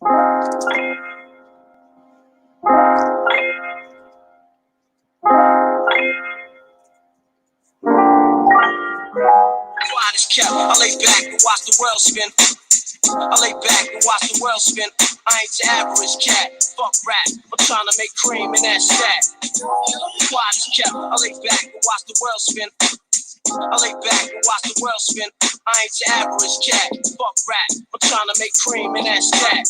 Quiet as kept. I lay back and watch the world spin. I lay back and watch the world spin. I ain't your average cat. Fuck rap. I'm trying to make cream in that stack. Quiet as kept. I lay back and watch the world spin. I lay back and watch the world spin. I ain't your average cat. Fuck rap. I'm trying to make cream in that stack.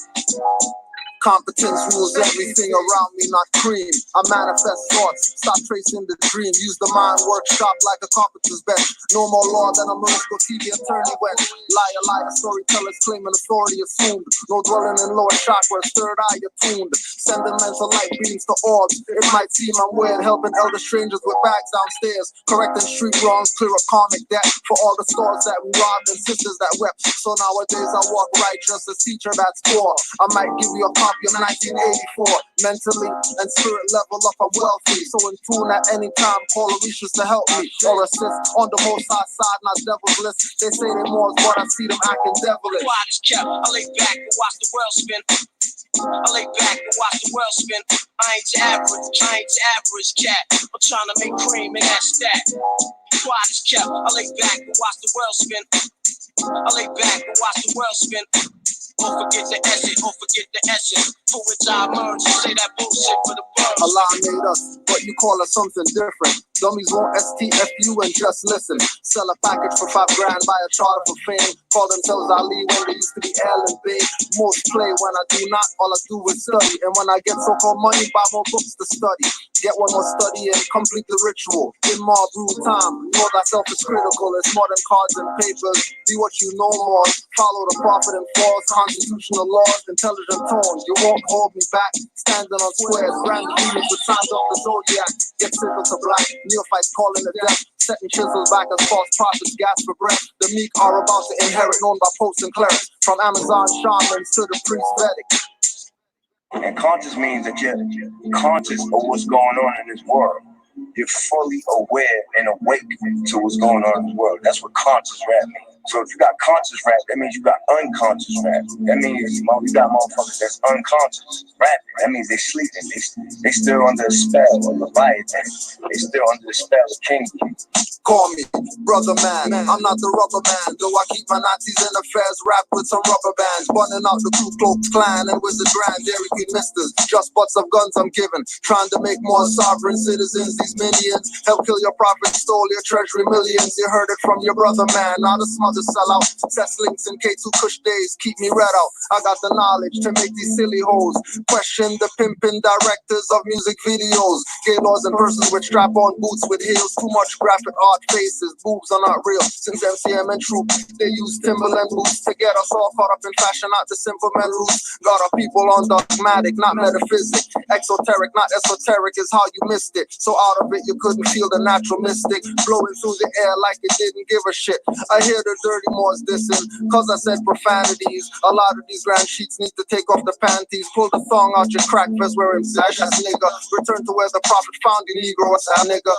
Competence rules everything around me, not cream. I manifest thoughts, stop tracing the dream. Use the mind workshop like a carpenter's bench. No more law than a Morocco TV attorney went. Liar, storytellers claiming authority assumed. No dwelling in lower chakras, third eye attuned. Sending mental light beams to orbs. It might seem I'm weird, helping elder strangers with bags downstairs. Correcting street wrongs, clear up karmic debt for all the stores that we robbed and sisters that wept. So nowadays I walk righteous, a teacher that's poor. I might give you a copy of 1984. Mentally and spirit level up, I'm wealthy. So in tune at any time, call Orishas to help me or assist on the most high side, not devil's list. They say they more, but I see them acting devilish. Quiet as kept. I lay back and watch the world spin. I lay back and watch the world spin. I ain't your average cat. I'm trying to make cream in that stack. Quiet as kept. I lay back and watch the world spin. I lay back and watch the world spin. Don't forget the essence, for which I emerge. You say that bullshit for the birds. Allah made us, but you call us something different. Dummies won't STFU and just listen. Sell a package for $5 grand, buy a charter for fame. Call themselves Ali when they used to be L and B. Most play when I do not, all I do is study. And when I get so-called money, buy more books to study. Get one more study and complete the ritual. In more rule time, know thyself is critical. It's more than cards and papers. Be what you know more. Follow the prophet and false constitutional laws, intelligent tone. You won't hold me back. Standing on squares, random demons with signs of the zodiac. Get simple to black. Neophytes calling the death, setting chisels back as false prophets gasp for breath. The meek are about to inherit, known by popes and clerics, from Amazon shamans to the priest Vedic. And conscious means that you're conscious of what's going on in this world. You're fully aware and awake to what's going on in this world. That's what conscious rap means. So if you got conscious rap, that means you got unconscious rap. That means you got motherfuckers that's unconscious rapping. That means they sleeping. They still under the spell of Leviathan. They still under the spell of King. Call me brother man, I'm not the rubber man. Though I keep my Nazis in affairs wrapped with some rubber bands. Burning out the Ku Klux Klan and Wizard Grand, Dairy Queen misters. Just butts of guns I'm giving. Trying to make more sovereign citizens, these minions. Help kill your prophets, stole your treasury millions. You heard it from your brother man, now the smother sell out. Success links and K2 Kush days keep me red out. I got the knowledge to make these silly hoes question the pimping directors of music videos. Gaylords and persons with strap-on boots with heels. Too much graphic art faces, boobs are not real. Since MCM and Troop, they use Timberland boots to get us all caught up in fashion, not the simple men roots. Got our people on dogmatic, not metaphysic. Exoteric, not esoteric is how you missed it. So out of it, you couldn't feel the natural mystic blowing through the air like it didn't give a shit. I hear the dirty Moors dissing, cause I said profanities. A lot of these grand sheets need to take off the panties. Pull the thong out your crack vest, wearing sash ass nigga. Return to where the prophet found you, Negro, what's that nigga?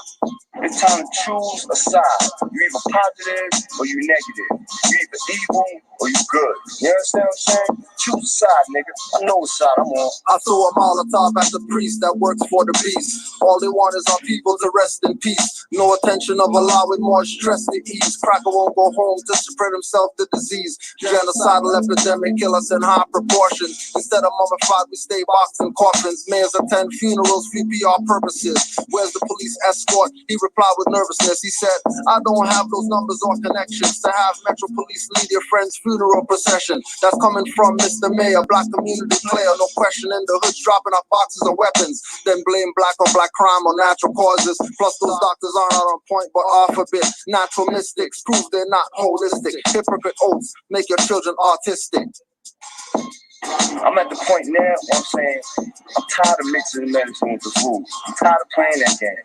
It's time to choose a side. You either positive or you negative. You either evil or you good. You understand what I'm saying? Choose a side, nigga. I know what side I'm on. I throw a Molotov at the priest that works for the beast. All they want is our people to rest in peace. No attention of Allah with more stress to ease. Cracker won't go home to spread himself the disease. Genocidal epidemic kill us in high proportions. Instead of mummified, we stay boxed in coffins. Mayors attend funerals for PR purposes. Where's the police escort? He replied with nervousness. He said, I don't have those numbers or connections to have Metro Police lead your friend's funeral procession. That's coming from Mr. Mayor, black community player. No question in the hoods dropping off boxes of weapons. Then blame black on black crime or natural causes. Plus those doctors aren't out on point but off a bit. Natural mystics prove they're not holistic. Hypocrite oaths make your children autistic. I'm at the point now where I'm saying I'm tired of mixing medicine with the food. I'm tired of playing that game.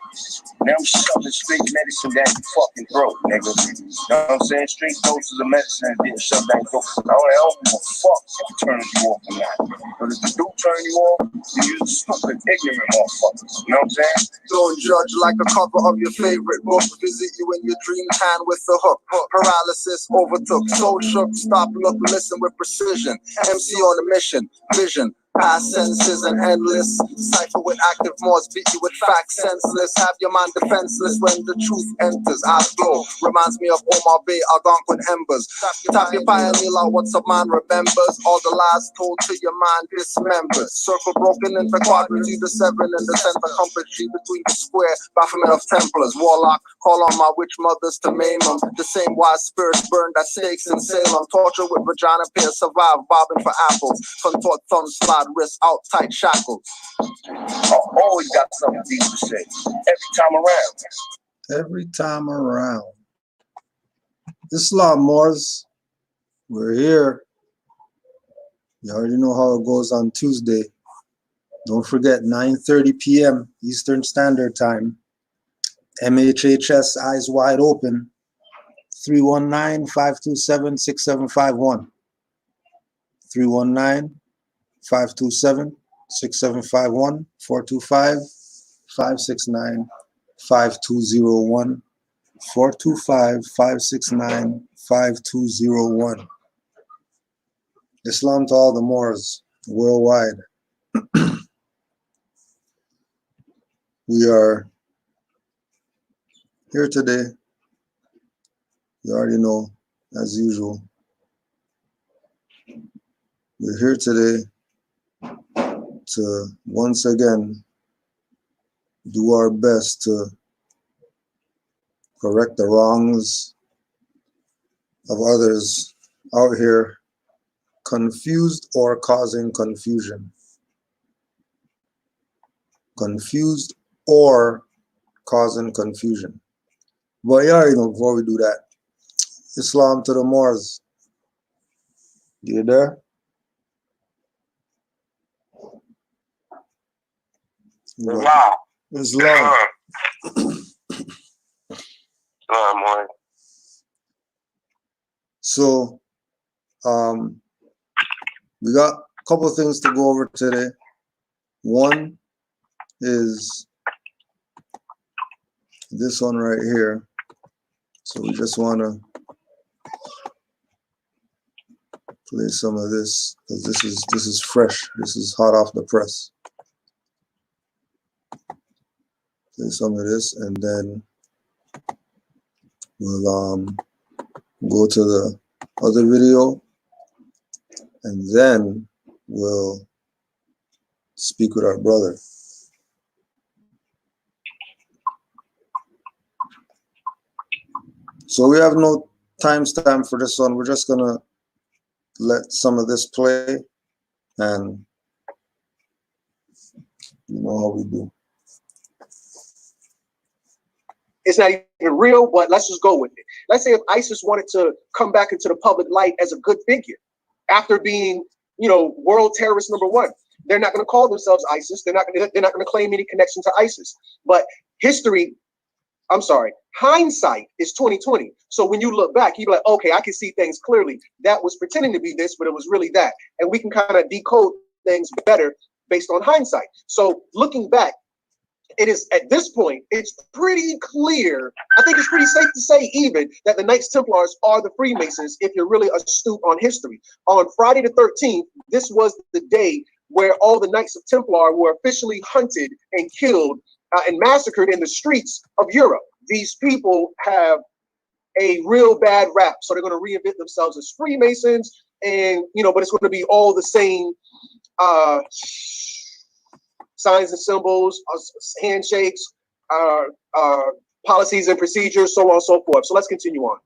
Now I'm shoving straight medicine down your fucking throat, nigga. You know what I'm saying? Straight doses of medicine and getting shoved down your throat. I don't give a fuck if it turns you off or not. But if it do turn you off, then you're stupid, ignorant motherfuckers. You know what I'm saying? Don't judge like a cover of your favorite book. Visit you in your dream hand with the hook. Paralysis overtook. Soul shook. Stop, look, listen with precision. MC on the mission, vision, past senses and endless. Cipher with active Moors, beat you with facts senseless. Have your mind defenseless when the truth enters. Eyes glow, reminds me of Omar Bay, Algonquin embers. Tap your pioneer, what's a man remembers. All the lies told to your mind dismembered. Circle broken into quadrants, the 7 in the center, compass G between the square. Baphomet of Templars, warlock, call on my witch mothers to maim them. The same wise spirits burned at stakes in Salem. Torture with vagina pair, survive, bobbing for apples. Contort thumb, slide wrist out, tight shackles. I always got something deep to say. Every time around. Every time around. Islam Moors, we're here. You already know how it goes on Tuesday. Don't forget, 9:30 p.m. Eastern Standard Time. MHHS Eyes Wide Open. 319-527-6751. 319-527-6751. 425-569-5201. 425-569-5201. Islam to all the Moors worldwide. We are here today. You already know, as usual. We're here today to once again do our best to correct the wrongs of others out here, confused or causing confusion. Confused or causing confusion. But yeah, you know, before we do that, Islam to the Moors. You there? Islam. Islam. So, we got a couple of things to go over today. One is this one right here. So we just want to play some of this because this is fresh. This is hot off the press. Play some of this, and then we'll go to the other video, and then we'll speak with our brother. So we have no timestamp for this one. We're just gonna let some of this play, and you know how we do. It's not even real, but let's just go with it. Let's say if ISIS wanted to come back into the public light as a good figure after being, you know, world terrorist #1. They're not going to call themselves ISIS. They're not going to claim any connection to ISIS. But hindsight is 20/20. So when you look back, you're like, okay, I can see things clearly. That was pretending to be this, but it was really that. And we can kind of decode things better based on hindsight. So looking back, it is at this point, it's pretty clear. I think it's pretty safe to say even that the Knights Templars are the Freemasons if you're really astute on history. On Friday the 13th, this was the day where all the Knights of Templar were officially hunted and killed and massacred in the streets of Europe. These people have a real bad rap, so they're going to reinvent themselves as Freemasons, and but it's going to be all the same signs and symbols, handshakes, policies and procedures, so on and so forth. So let's continue on.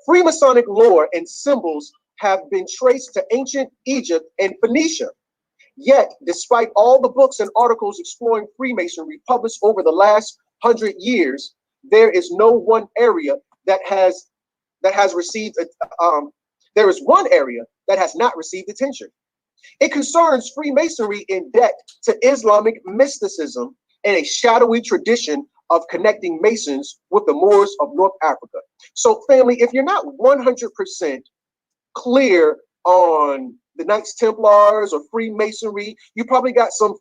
Freemasonic lore and symbols have been traced to ancient Egypt and Phoenicia. Yet, despite all the books and articles exploring Freemasonry published over the last 100 years, there is no one area that has received. There is one area that has not received attention. It concerns Freemasonry in debt to Islamic mysticism and a shadowy tradition of connecting Masons with the Moors of North Africa. So, family, if you're not 100% clear on the Knights Templars or Freemasonry, you probably got some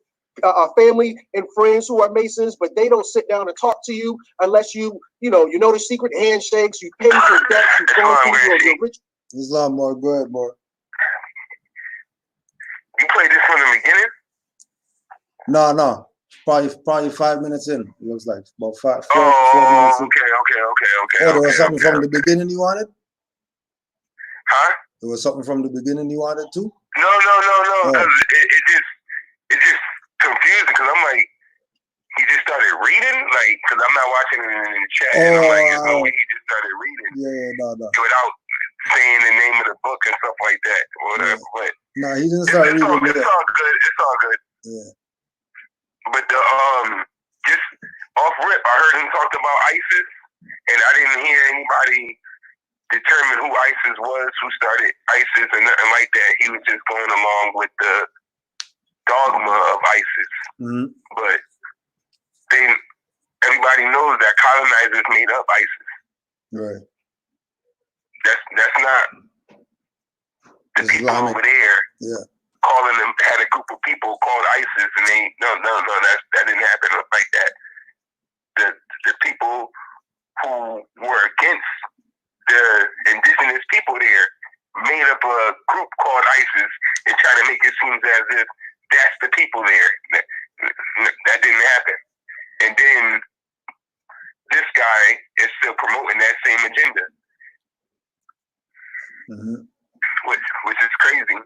family and friends who are Masons, but they don't sit down and talk to you unless you know the secret handshakes, you pay for debts, you've gone through your rich. Islam, more, go ahead, more. from the beginning? No. Probably 5 minutes in. It looks like about 4 minutes in. Okay. Oh, there was something from the beginning you wanted? Huh? There was something from the beginning you wanted too? No. Oh. Because it just confusing. Because I'm like, he just started reading, like, because I'm not watching it in the chat. And I'm like, there's no way he just started reading. Yeah, no. Without saying the name of the book and stuff like that, or whatever. Yeah. But No, he didn't start reading. It's all good. It's all good. Yeah. But the just off rip, I heard him talk about ISIS, and I didn't hear anybody determine who ISIS was, who started ISIS, and nothing like that. He was just going along with the dogma of ISIS. Mm-hmm. But everybody knows that colonizers made up ISIS. Right. That's not the Islamic. people over there. Yeah. Calling them, had a group of people called ISIS, and they no, that didn't happen like that. The people who were against the indigenous people there made up a group called ISIS and trying to make it seem as if that's the people there. That didn't happen. And then this guy is still promoting that same agenda, which is crazy.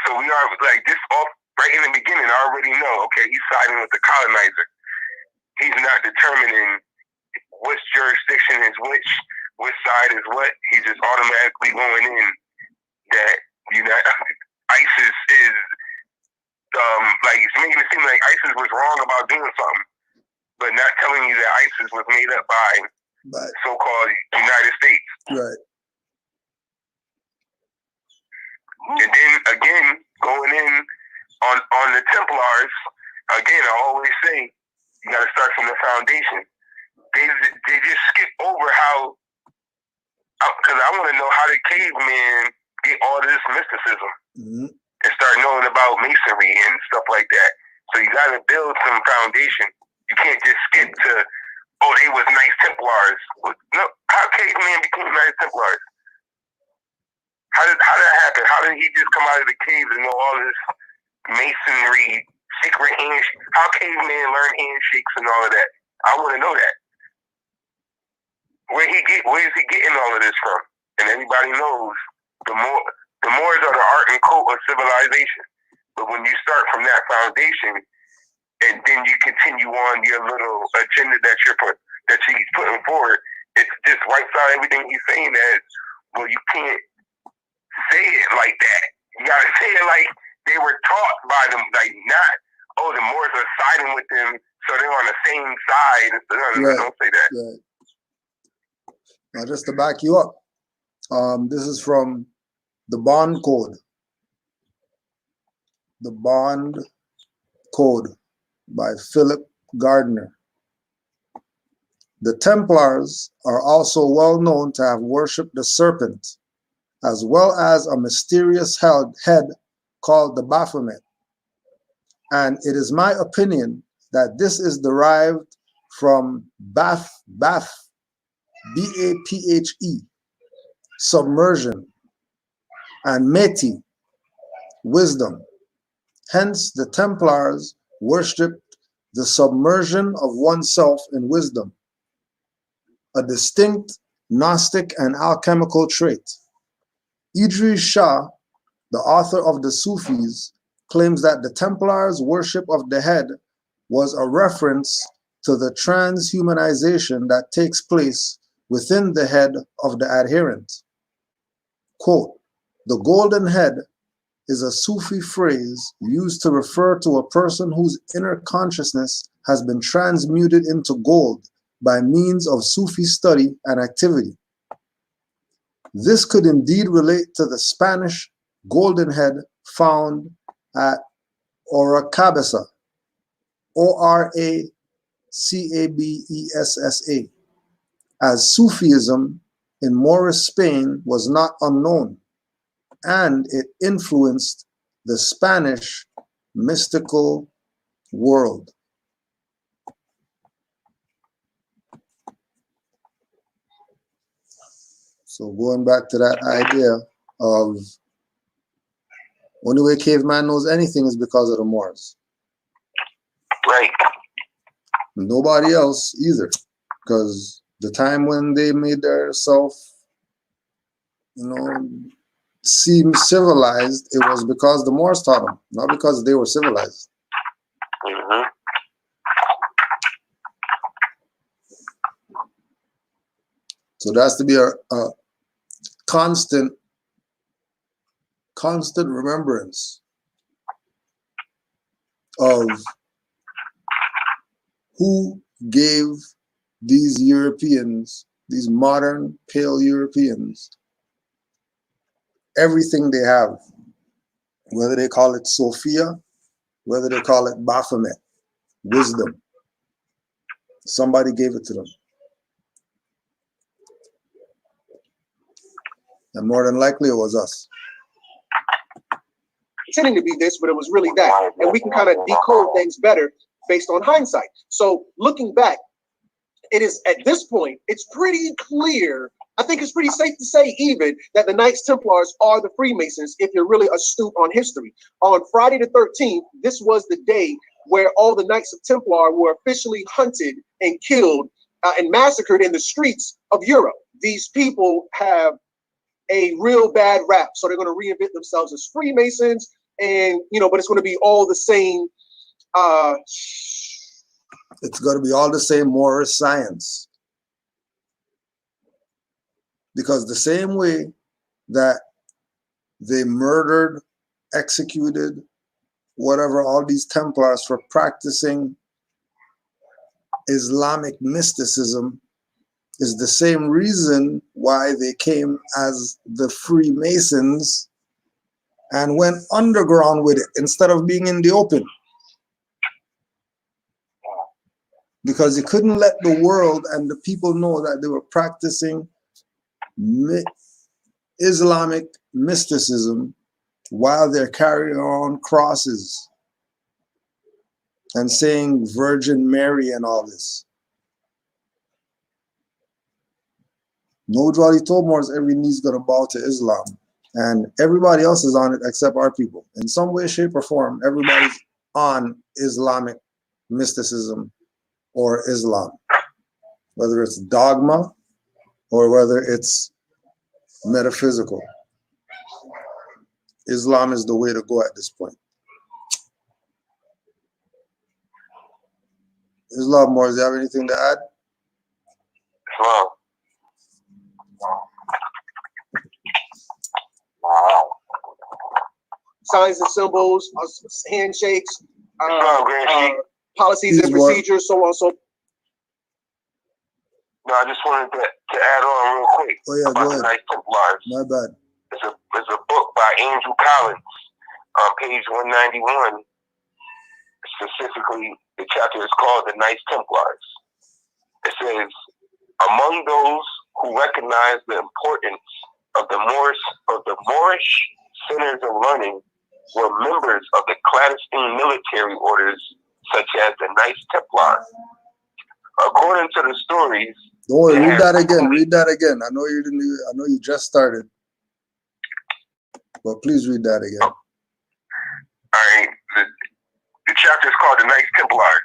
So we are like this off right in the beginning. I already know. Okay, he's siding with the colonizer. He's not determining which jurisdiction is which side is what. He's just automatically going in that ISIS is like it's making it seem like ISIS was wrong about doing something, but not telling you that ISIS was made up by so-called United States. Right. And then again, going in on the Templars, again, I always say you got to start from the foundation. They just skip over how, because I want to know how did cavemen get all this mysticism and start knowing about Masonry and stuff like that. So you got to build some foundation. You can't just skip to, oh, they was Knights Templars. No, how cavemen became Knights Templars? How did that happen? How did he just come out of the caves and know all this Masonry, secret handshake? How cavemen learn handshakes and all of that? I want to know that. Where is he getting all of this from? And everybody knows the Moors are the art and code of civilization. But when you start from that foundation, and then you continue on your little agenda that he's putting forward, it just wipes out everything he's saying as, well, you can't say it like that. You gotta say it like they were taught by them, like not, oh, the Moors are siding with them, so they're on the same side. No, don't say that. Right. Now, just to back you up, this is from the Bond Code. The Bond Code by Philip Gardner. The Templars are also well known to have worshipped the serpent, as well as a mysterious head called the Baphomet. And it is my opinion that this is derived from Baphe, B-A-P-H-E, submersion, and Meti, wisdom. Hence, the Templars worshipped the submersion of oneself in wisdom, a distinct Gnostic and alchemical trait. Idris Shah, the author of the Sufis, claims that the Templars' worship of the head was a reference to the transhumanization that takes place within the head of the adherent. Quote, the golden head is a Sufi phrase used to refer to a person whose inner consciousness has been transmuted into gold by means of Sufi study and activity. This could indeed relate to the Spanish golden head found at Oracabessa, O-R-A-C-A-B-E-S-S-A, as Sufism in Moorish Spain was not unknown, and it influenced the Spanish mystical world. So going back to that idea of Only way caveman knows anything is because of the Moors. Right. Nobody else either. Because the time when they made themselves, seem civilized, it was because the Moors taught them, not because they were civilized. Mm-hmm. So there has to be a constant remembrance of who gave these Europeans, these modern pale Europeans, everything they have, whether they call it Sophia, whether they call it Baphomet, wisdom. Somebody gave it to them. And more than likely it was us. Pretending to be this, but it was really that. And we can kind of decode things better based on hindsight. So looking back, it is at this point, it's pretty clear. I think it's pretty safe to say even that the Knights Templars are the Freemasons if you're really astute on history. On Friday the 13th, this was the day where all the Knights of Templar were officially hunted and killed and massacred in the streets of Europe. These people have a real bad rap, so they're going to reinvent themselves as Freemasons, and but it's going to be all the same. It's going to be all the same Moorish science, because the same way that they murdered, executed, whatever, all these Templars for practicing Islamic mysticism, is the same reason why they came as the Freemasons and went underground with it instead of being in the open. Because they couldn't let the world and the people know that they were practicing Islamic mysticism while they're carrying on crosses and saying Virgin Mary and all this. No Jolly told Moors every knee's gonna bow to Islam, and everybody else is on it except our people. In some way, shape, or form, everybody's on Islamic mysticism or Islam, whether it's dogma or whether it's metaphysical. Islam is the way to go at this point. Islam, Moors, do you have anything to add? Wow. Wow. Signs and symbols, handshakes, policies These and procedures, so on. So no, I just wanted to add on real quick about the Knights Templars. My bad. It's a book by Andrew Collins on page 191. Specifically, the chapter is called The Knights Templars. It says, among those who recognize the importance of the Moorish centers of learning were members of the clandestine military orders such as the Knights Templar. According to the stories, don't worry, read that again. Read that again. I know you didn't. I know you just started, but please read that again. All right. The chapter is called The Knights Templars.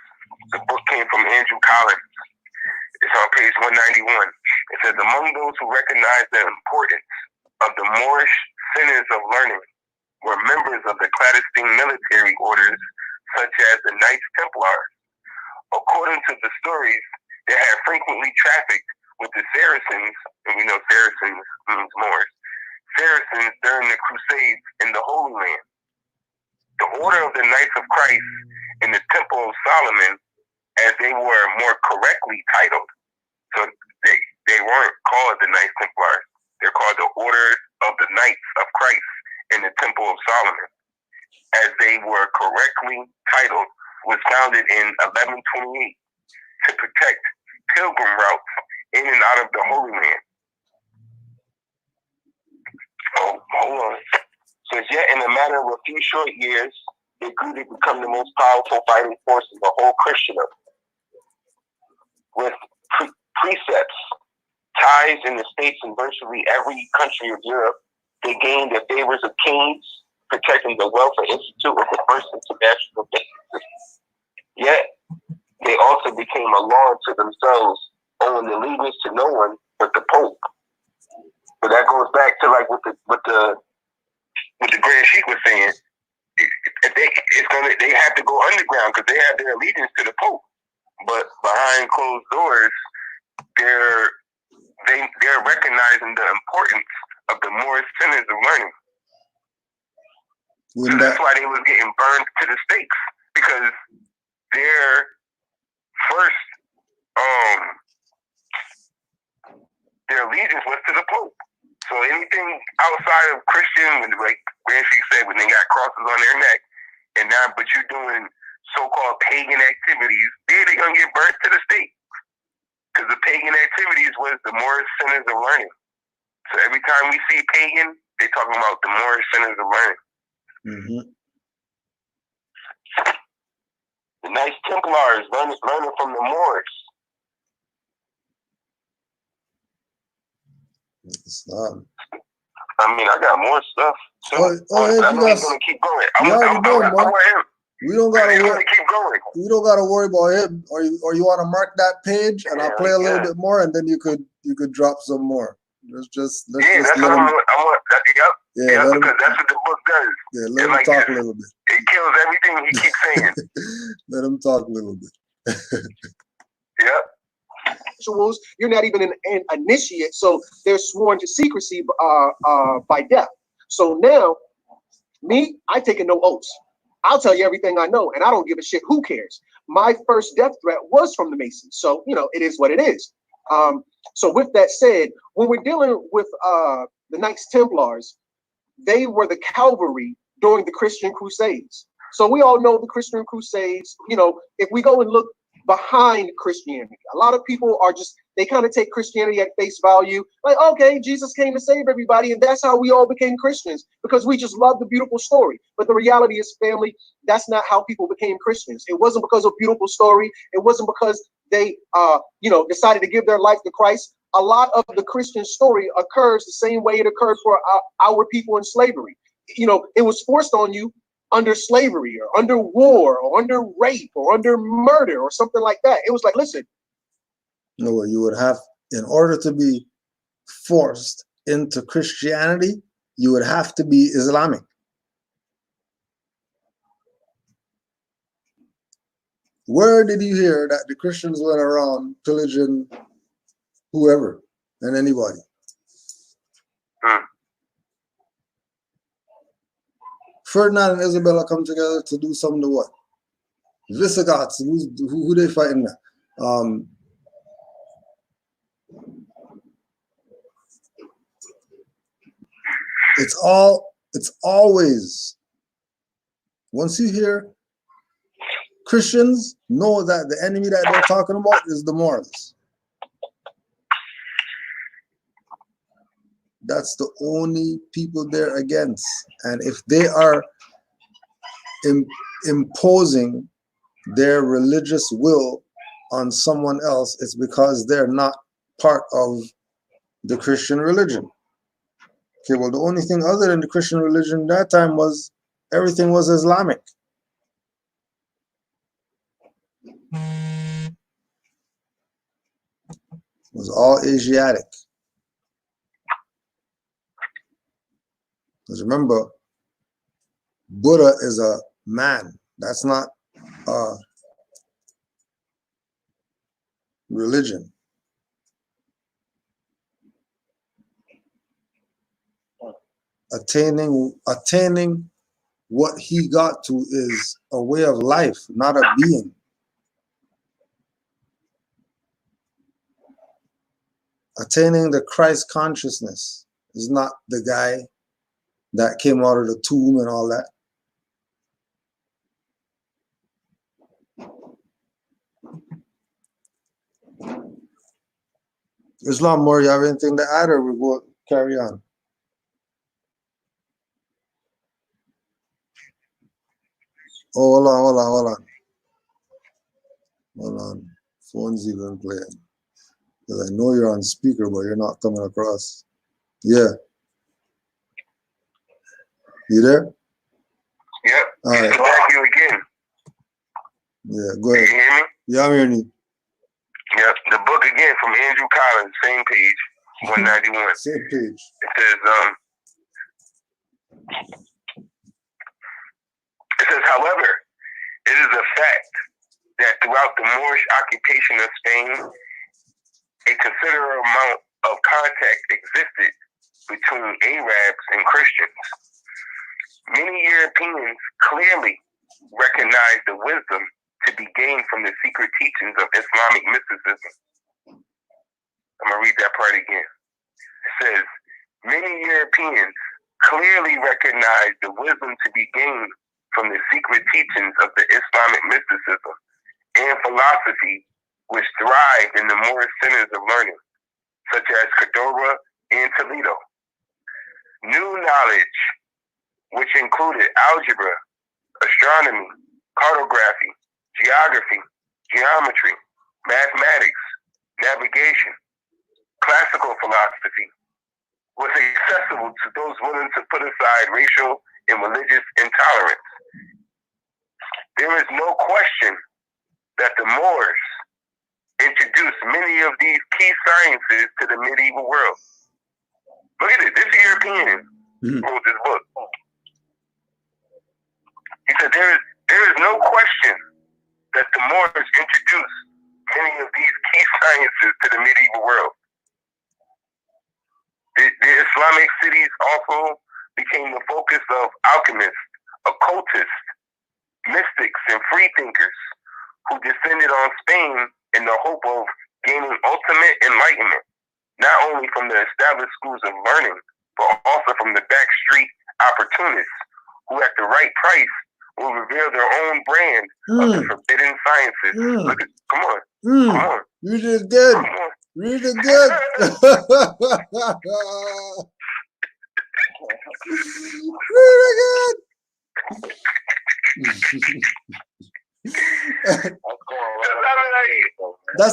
The book came from Andrew Collins. It's on page 191. It says, among those who recognize the importance of the Moorish centers of learning were members of the clandestine military orders such as the Knights Templars. According to the stories, they had frequently trafficked with the Saracens, and we know Saracens means Moors, Saracens during the Crusades in the Holy Land. The Order of the Knights of Christ in the Temple of Solomon, as they were more correctly titled. So they weren't called the Knights Templars. They're called the Order of the Knights of Christ in the Temple of Solomon, as they were correctly titled, was founded in 1128 to protect pilgrim routes in and out of the Holy Land. Oh, hold on. Says, yet in a matter of a few short years, they grew to become the most powerful fighting force in the whole Christendom. With precepts, ties in the states in virtually every country of Europe, they gained the favors of kings, protecting the welfare institute of the first international business. Yet, they also became a law to themselves, owing allegiance to no one but the Pope. So that goes back to like what the Grand Sheik was saying. They have to go underground because they have their allegiance to the Pope, but behind closed doors, they're recognizing the importance of the Moorish tenets of learning. So that's why they was getting burned to the stakes, because their first their allegiance was to the Pope. So anything outside of Christian, like Grand Sheik said, when they got crosses on their neck, and now but you're doing so-called pagan activities, they're gonna get burnt to the stake. Because the pagan activities was the Moorish centers of learning. So every time we see pagan, they're talking about the Moorish centers of learning. Mm-hmm. The Knights Templars learning from the Moors. I mean, I got more stuff. So I'm gonna keep going. I want him. We don't gotta worry. Keep going. We don't gotta worry about him. Or you want to mark that page, and I'll play a little bit more, and then you could drop some more. Let's just that's what I want. Because that's what the book does. Yeah, let him talk a little bit. It kills everything he keeps saying. Let him talk a little bit. Yep. Rituals, you're not even an initiate, so they're sworn to secrecy by death. So now, me, I taking no oaths. I'll tell you everything I know, and I don't give a shit. Who cares? My first death threat was from the Masons, so it is what it is. So with that said, when we're dealing with the Knights Templars, they were the cavalry during the Christian Crusades. So we all know the Christian Crusades. If we go and look behind Christianity, a lot of people are they kind of take Christianity at face value, like, okay, Jesus came to save everybody, and that's how we all became Christians, because we just love the beautiful story. But the reality is, family, that's not how people became Christians. It wasn't because of beautiful story. It wasn't because they decided to give their life to Christ. A lot of the Christian story occurs the same way it occurred for our people in slavery. It was forced on you under slavery, or under war, or under rape, or under murder, or something like that. It was like, listen. No, you would have, in order to be forced into Christianity, you would have to be Islamic. Where did you hear that the Christians went around pillaging whoever and anybody? Ferdinand and Isabella come together to do something to what? Visigoths, who they fighting now? It's always, once you hear Christians, know that the enemy that they're talking about is the Moors. That's the only people they're against. And if they are imposing their religious will on someone else, it's because they're not part of the Christian religion. Okay, well, the only thing other than the Christian religion that time was everything was Islamic. It was all Asiatic. Because remember, Buddha is a man. That's not a religion. Attaining what he got to is a way of life, not a being. Attaining the Christ consciousness is not the guy that came out of the tomb and all that. Islam, Moor, you have anything to add, or we will carry on? Oh, hold on. Phone's even playing. Because I know you're on speaker, but you're not coming across. Yeah. You there? All right. Back you again. Yeah, go You ahead. hear me? Yeah, I'm hearing you. Yep. The book again from Andrew Collins, same page, 191. Same page. It says, however, it is a fact that throughout the Moorish occupation of Spain, a considerable amount of contact existed between Arabs and Christians. Many Europeans clearly recognized the wisdom to be gained from the secret teachings of Islamic mysticism. I'm going to read that part again. It says, many Europeans clearly recognized the wisdom to be gained from the secret teachings of the Islamic mysticism and philosophy which thrived in the Moorish centers of learning, such as Cordoba and Toledo. New knowledge, which included algebra, astronomy, cartography, geography, geometry, mathematics, navigation, classical philosophy, was accessible to those willing to put aside racial and religious intolerance. There is no question that the Moors introduced many of these key sciences to the medieval world. Look at it. This European wrote this book. He said there is no question that the Moors introduced many of these key sciences to the medieval world. The Islamic cities also became the focus of alchemists, occultists, mystics, and freethinkers who descended on Spain in the hope of gaining ultimate enlightenment, not only from the established schools of learning, but also from the backstreet opportunists who at the right price will reveal their own brand of the forbidden sciences. Look at, come on. Come on. You did good. Come on. You did good. Really good. That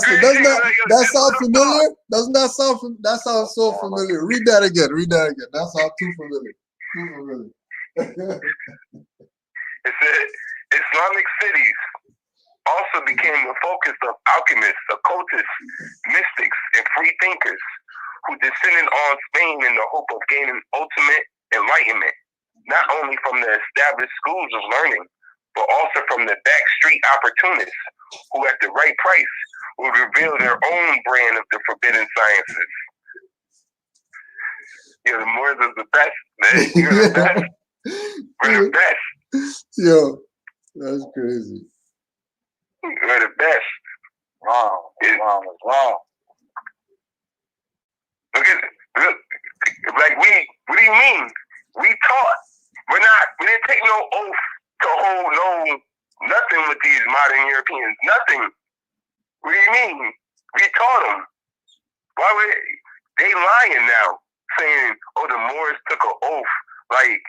sound familiar? Doesn't that sound? That sounds so familiar. Read that again. Read that again. That sounds too familiar. Too familiar. It said Islamic cities also became the focus of alchemists, occultists, mystics, and freethinkers who descended on Spain in the hope of gaining ultimate enlightenment, not only from the established schools of learning, but also from the backstreet opportunists who at the right price will reveal their own brand of the forbidden sciences. Yeah, the Moors is the best, man. You're the best. We're the best. Yo, that's crazy. We're the best. Wrong. Wrong is wrong. Look at it. Look. Like what do you mean? We taught. We didn't take no oath to hold nothing with these modern Europeans. Nothing. What do you mean? We taught them. Why would they lying now? Saying, oh, the Moors took an oath. Like,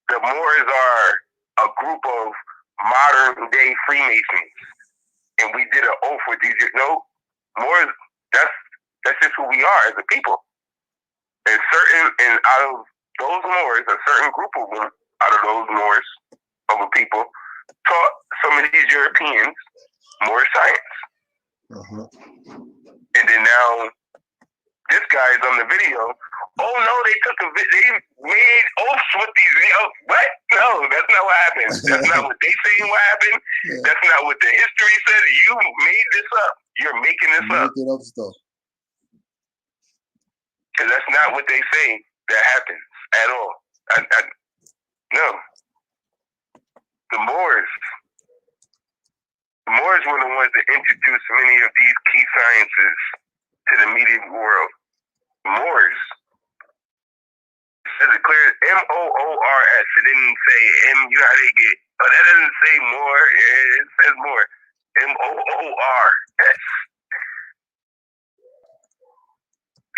the Moors are a group of modern day Freemasons. And we did an oath with these. No, Moors, that's just who we are as a people. And out of those Moors, a certain group of them, out of those Moors, of a people, taught some of these Europeans Moorish science. Uh-huh. And then now, this guy is on the video. Oh no, they made oaths with these. What? No, that's not what happened. That's not what they say what happened. Yeah. That's not what the history says. You made this up. You're making this up. Making up stuff. Because that's not what they say that happens at all. No. The Moors were the ones that introduced many of these key sciences to the medieval world. Moors. It says it clear, M-O-O-R-S. It didn't say M, you know how they get, oh, that doesn't say more. It says more. M-O-O-R-S.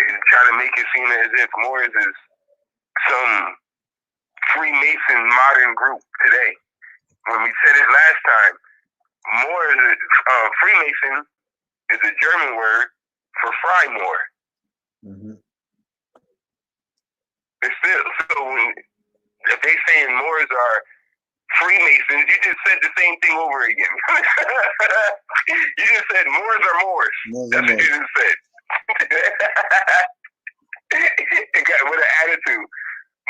And try to make it seem as if Moors is some Freemason modern group today. When we said it last time, Moor is Freemason is a German word for Fry-Moor. Mm-hmm. It's still, so if they saying Moors are Freemasons, you just said the same thing over again. You just said Moors are Moors. That's what you just said. It got with an attitude.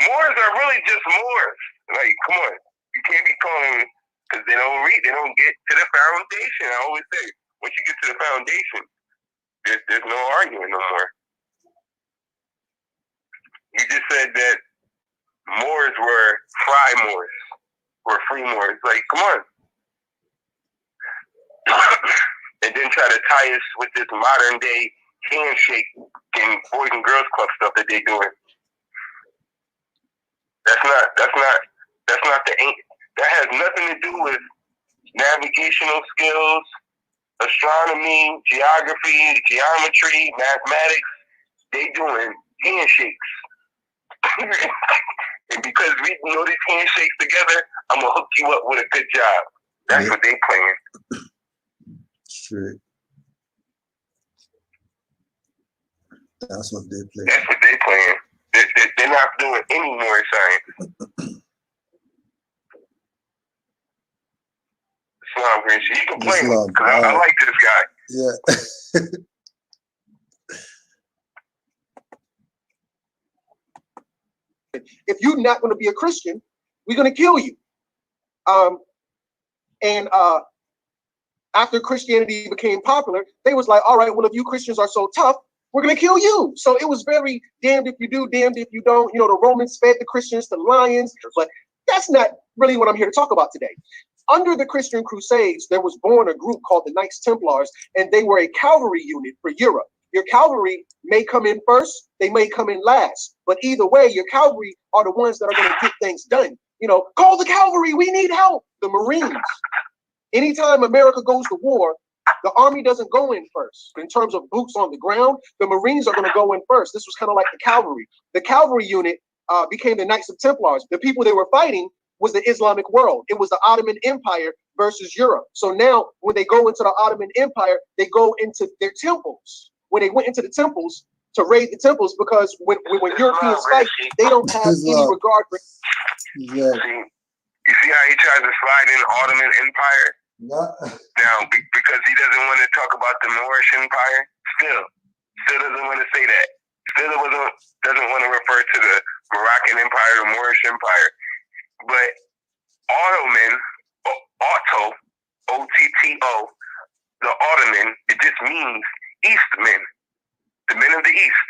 Moors are really just Moors. Like, come on. You can't be calling them, because they don't read, they don't get to the foundation. I always say, once you get to the foundation, there's no arguing no more. You just said that Moors were Fry Moors, were free Moors. Like, come on. And then try to tie us with this modern day handshake and Boys and Girls Club stuff that they're doing. That's not the ain't. That has nothing to do with navigational skills, astronomy, geography, geometry, mathematics. They doing handshakes. And because we know these handshakes together, I'm gonna hook you up with a good job. That's what they playing. Straight. That's what they play. That's what they playing. They're not doing any more science. Islam, you can play him, because I like this guy. Yeah. If you're not going to be a Christian, we're going to kill you. And after Christianity became popular, they was like, all right, well, if you Christians are so tough, we're going to kill you. So it was very damned if you do, damned if you don't. You know, the Romans fed the Christians to lions, but that's not really what I'm here to talk about today. Under the Christian Crusades, there was born a group called the Knights Templars, and they were a cavalry unit for Europe. Your cavalry may come in first, they may come in last, but either way, your cavalry are the ones that are going to get things done. You know, call the cavalry, we need help. The Marines. Anytime America goes to war, the army doesn't go in first. In terms of boots on the ground, the Marines are going to go in first. This was kind of like the cavalry. The cavalry unit became the Knights of Templars. The people they were fighting was the Islamic world. It was the Ottoman Empire versus Europe. So now when they go into the Ottoman Empire, they go into their temples. When they went into the temples to raid the temples, because when Europeans fight, they don't have any regard for. Yeah. You see how he tries to slide in Ottoman Empire? Now, because he doesn't want to talk about the Moorish Empire, still doesn't want to say that. Still doesn't want to refer to the Moroccan Empire, the Moorish Empire. But Ottoman, O-T-T-O, the Ottoman, it just means Eastmen, the men of the East.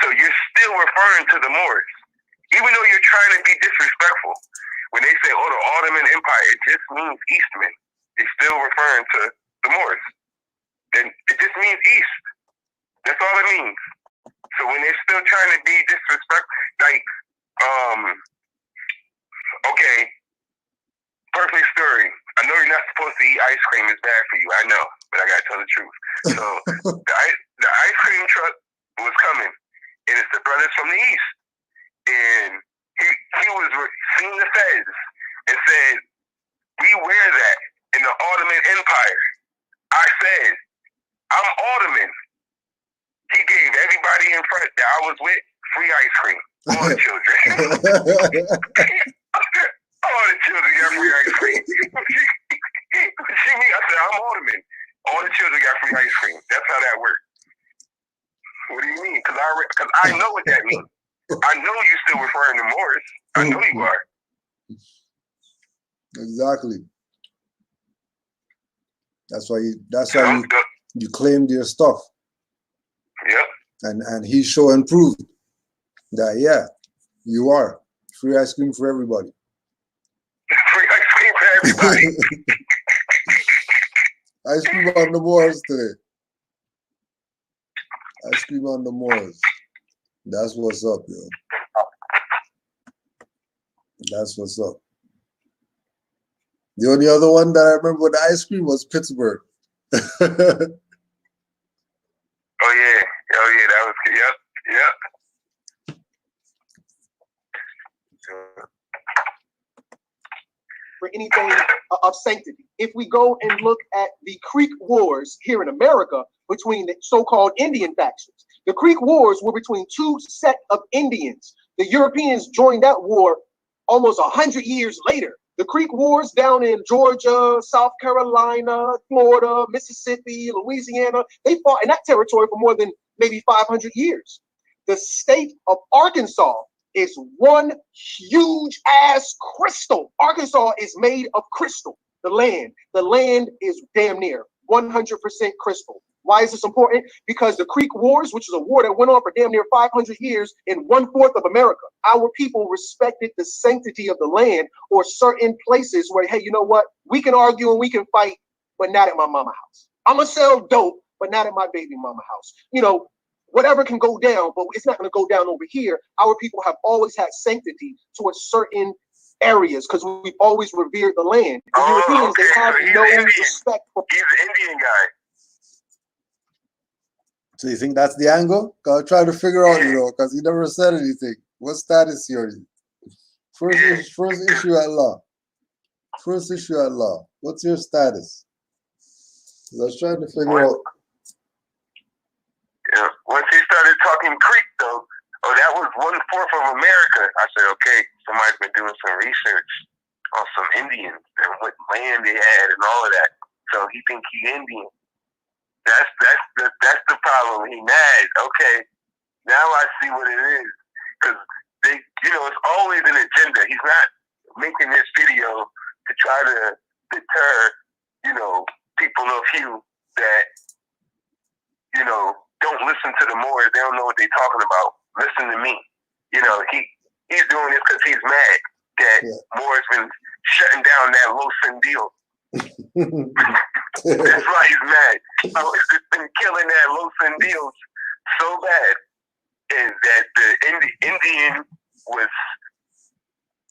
So you're still referring to the Moors, even though you're trying to be disrespectful. When they say, oh, the Ottoman Empire, it just means Eastmen. It's still referring to the Moors. Then it just means East. That's all it means. So when they're still trying to be disrespectful, like, okay, perfect story. I know you're not supposed to eat ice cream. It's bad for you. I know, but I gotta tell the truth. So the ice cream truck was coming, and it's the brothers from the East, and he was seeing the feds and said, "We wear that in the Ottoman Empire." I said, "I'm Ottoman." He gave everybody in front that I was with free ice cream. All the children. All the children got free ice cream. See me? I said, I'm Ottoman. All the children got free ice cream. That's how that works. What do you mean? Because I know what that means. I know you still referring to Moors. I know you are. Exactly. That's why you claimed your stuff. Yep. And he showed and proved that, yeah, you are. Free ice cream for everybody. Free ice cream for everybody. Ice cream on the Moors today. Ice cream on the Moors. That's what's up, yo. That's what's up. The only other one that I remember with the ice cream was Pittsburgh. Oh yeah, that was good. Yep. For anything of sanctity. If we go and look at the Creek Wars here in America between the so-called Indian factions, the Creek Wars were between two set of Indians. The Europeans joined that war almost 100 years later. The Creek Wars down in Georgia, South Carolina, Florida, Mississippi, Louisiana, they fought in that territory for more than maybe 500 years. The state of Arkansas is one huge ass crystal. Arkansas is made of crystal. The land is damn near 100% crystal. Why is this important? Because the Creek Wars, which is a war that went on for damn near 500 years in 1/4 of America, our people respected the sanctity of the land, or certain places where, hey, you know what? We can argue and we can fight, but not at my mama house. I'm gonna sell dope, but not at my baby mama house. You know, whatever can go down, but it's not gonna go down over here. Our people have always had sanctity towards certain areas because we've always revered the land. The Europeans, okay, they have so no Indian. respect for. He's an Indian guy. So you think that's the angle? I'll try to figure out, you know, because he never said anything. What status here? First issue at law. First issue at law. What's your status? I was trying to figure out. Yeah. Once he started talking Creek, though, oh, that was 1/4 of America. I said, okay, somebody's been doing some research on some Indians and what land they had and all of that. So he think he Indian. That's the problem. He mad. Okay, now I see what it is. Because they, you know, it's always an agenda. He's not making this video to try to deter, you know, people of hue that, you know, don't listen to the Moors. They don't know what they're talking about. Listen to me. You know, he's doing this because he's mad that Moor's been shutting down that low-sin deal. That's why he's mad. So it's been killing that low-sin deals so bad is that the Indian was,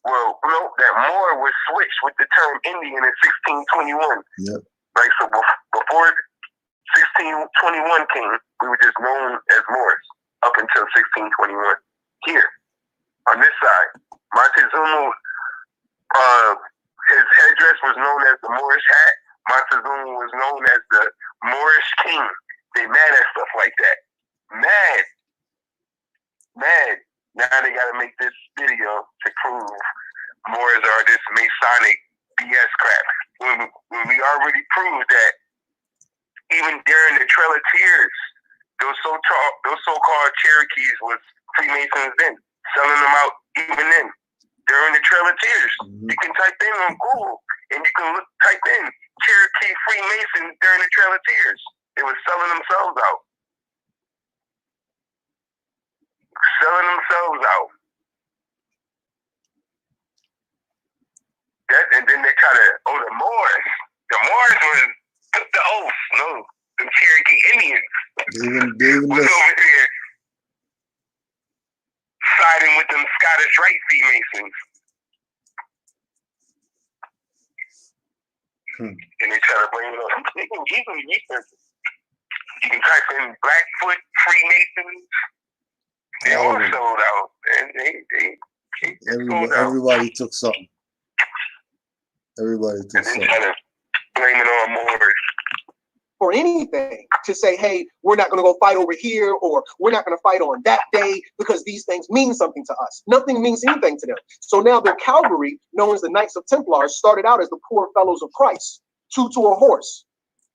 well, no, that Moor was switched with the term Indian in 1621. Yep. Like, so before 1621 came, we were just known as Moors up until 1621. Here, on this side, Montezuma, his headdress was known as the Moorish hat. Montezuma was known as the Moorish king. They mad at stuff like that. Mad. Now they got to make this video to prove Moors are this Masonic BS crap. When we already proved that even during the Trail of Tears, those so-called Cherokees was Freemasons then, selling them out even then. During the Trail of Tears, you can type in on Google and you can type in Cherokee Freemasons during the Trail of Tears. They were selling themselves out. And then they try to, the Moors. The Moors took the oath. No, the Cherokee Indians was over there siding with them Scottish Rite Freemasons. And they try to bring it up. You can type in Blackfoot Freemasons. They all sold out. And everybody took something. Everybody took something. And then try to blame it on Moors. For anything to say, hey, we're not going to go fight over here, or we're not going to fight on that day because these things mean something to us. Nothing means anything to them. So now their cavalry, known as the Knights of Templars, started out as the poor fellows of Christ, 2 to a horse.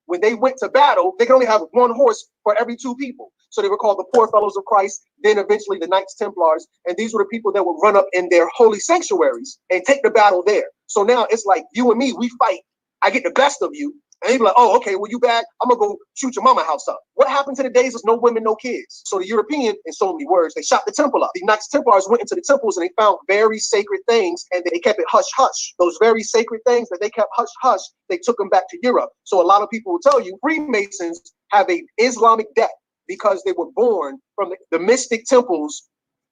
When they went to battle, they could only have 1 horse for every 2 people. So they were called the poor fellows of Christ, then eventually the Knights Templars. And these were the people that would run up in their holy sanctuaries and take the battle there. So now it's like you and me, we fight. I get the best of you. And they be like, oh, okay, well, you bad. I'm going to go shoot your mama house up. What happened to the days of no women, no kids? So the European, in so many words, they shot the temple up. The Knights Templars went into the temples and they found very sacred things, and they kept it hush-hush. Those very sacred things that they kept hush-hush, they took them back to Europe. So a lot of people will tell you Freemasons have a Islamic debt because they were born from the mystic temples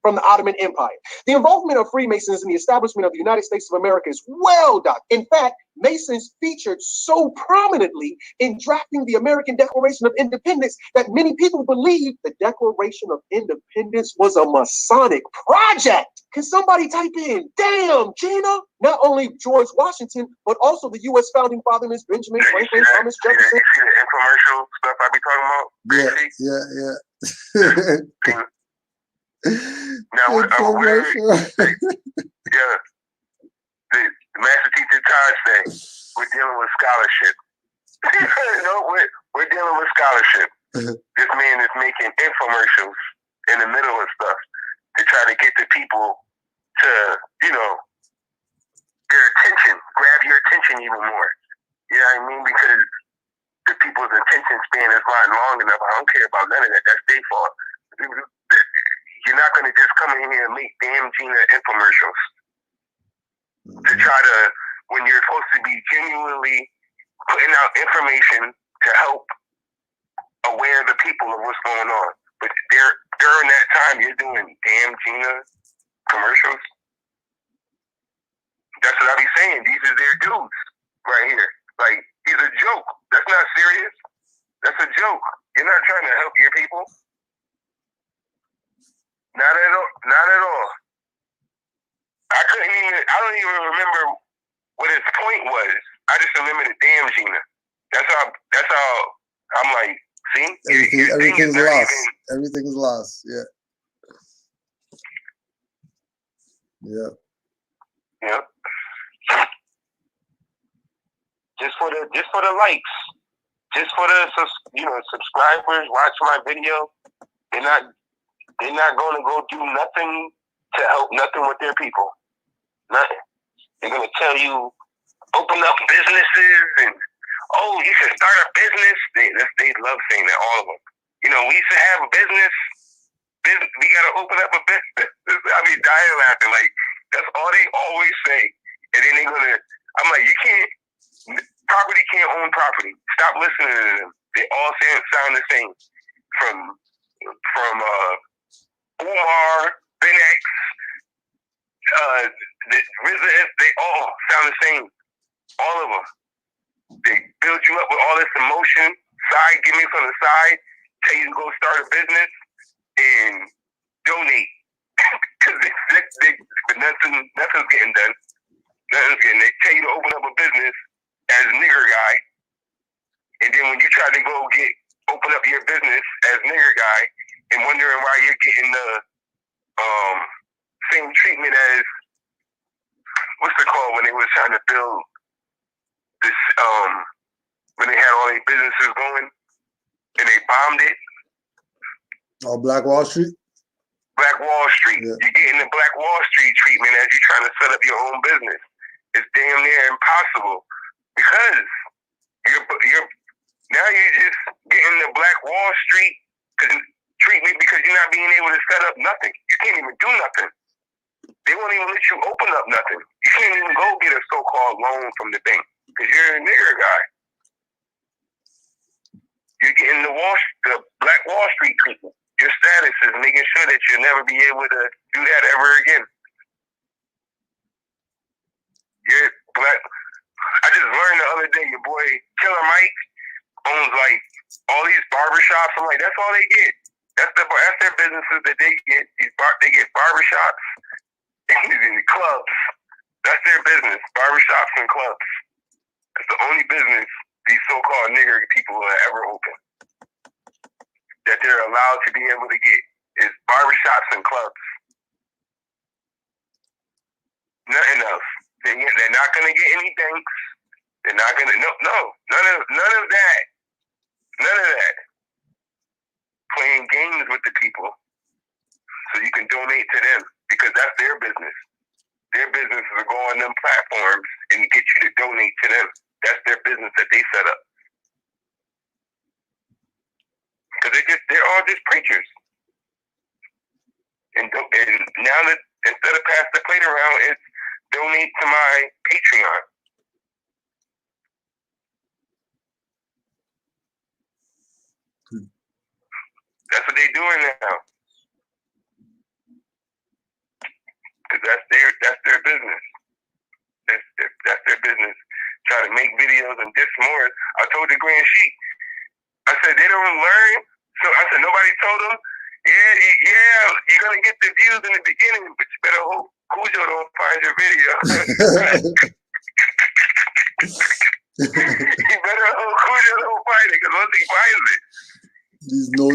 from the Ottoman Empire. The involvement of Freemasons in the establishment of the United States of America is well documented. In fact, Masons featured so prominently in drafting the American Declaration of Independence that many people believe the Declaration of Independence was a Masonic project. Can somebody type in, damn, Gina? Not only George Washington, but also the U.S. founding fathers, Benjamin Franklin, Thomas Jefferson. You see the infomercial stuff I be talking about? Yeah. Now, the master teacher scholarship. We're dealing with scholarship. This man is making infomercials in the middle of stuff to try to get the people to, their attention, grab your attention even more. You know what I mean? Because the people's attention span is not long enough. I don't care about none of that. That's their fault. You're not going to just come in here and make damn Gina infomercials to try to, when you're supposed to be genuinely putting out information to help aware the people of what's going on. But during that time, you're doing damn Gina commercials. That's what I be saying. These are their dudes right here. Like, he's a joke. That's not serious. That's a joke. You're not trying to help your people. Not at all. Not at all. I don't even remember what his point was. I just remember the damn Gina. That's how I'm like, see? Everything's lost. Everything's lost. Yeah. Yeah. Yeah. Just for the likes, just for the subscribers, watch my video. They're not going to go do nothing to help nothing with their people. Nothing. They're going to tell you open up businesses and you should start a business. They love saying that, all of them. We should have a business. We got to open up a business. I be dying laughing. Like, that's all they always say. And then they're going to, I'm like, you can't. Property can't own property. Stop listening to them. They all sound the same. From Umar, Ben X, the RZA, they all sound the same. All of them. They build you up with all this emotion, side giving from the side, tell you to go start a business and donate. But nothing's getting done. They tell you to open up a business as a nigger guy, and then when you try to go open up your business as nigger guy and wondering why you're getting the same treatment as what's it called when they was trying to build this when they had all these businesses going and they bombed it. Oh, Black Wall Street? Black Wall Street. Yeah. You're getting the Black Wall Street treatment as you're trying to set up your own business. It's damn near impossible because you're now you're just getting the Black Wall Street treatment because you're not being able to set up nothing. You can't even do nothing. They won't even let you open up nothing. You can't even go get a so-called loan from the bank because you're a nigger guy. You're getting the Black Wall Street treatment. Your status is making sure that you'll never be able to do that ever again. You're black. I just learned the other day your boy Killer Mike owns like all these barbershops. I'm like, that's all they get. That's their businesses that they get. They get barbershops and clubs. That's their business. Barbershops and clubs. That's the only business these so-called nigger people will ever open. That they're allowed to be able to get is barbershops and clubs. Nothing else. They're not going to get any banks. They're not going to, none of that. None of that. Playing games with the people so you can donate to them because that's their business. Their business is to go on them platforms and get you to donate to them. That's their business that they set up. Because they're all just preachers. And now that instead of pass the plate around, it's donate to my Patreon. That's what they're doing now. Because that's their business. That's their business. Try to make videos and diss more. I told the Grand Sheik, I said, they don't learn. So I said, nobody told them, yeah, you're going to get the views in the beginning, but you better hope Cujo don't find your video. You better hope Cujo don't find it, because once he finds it. These no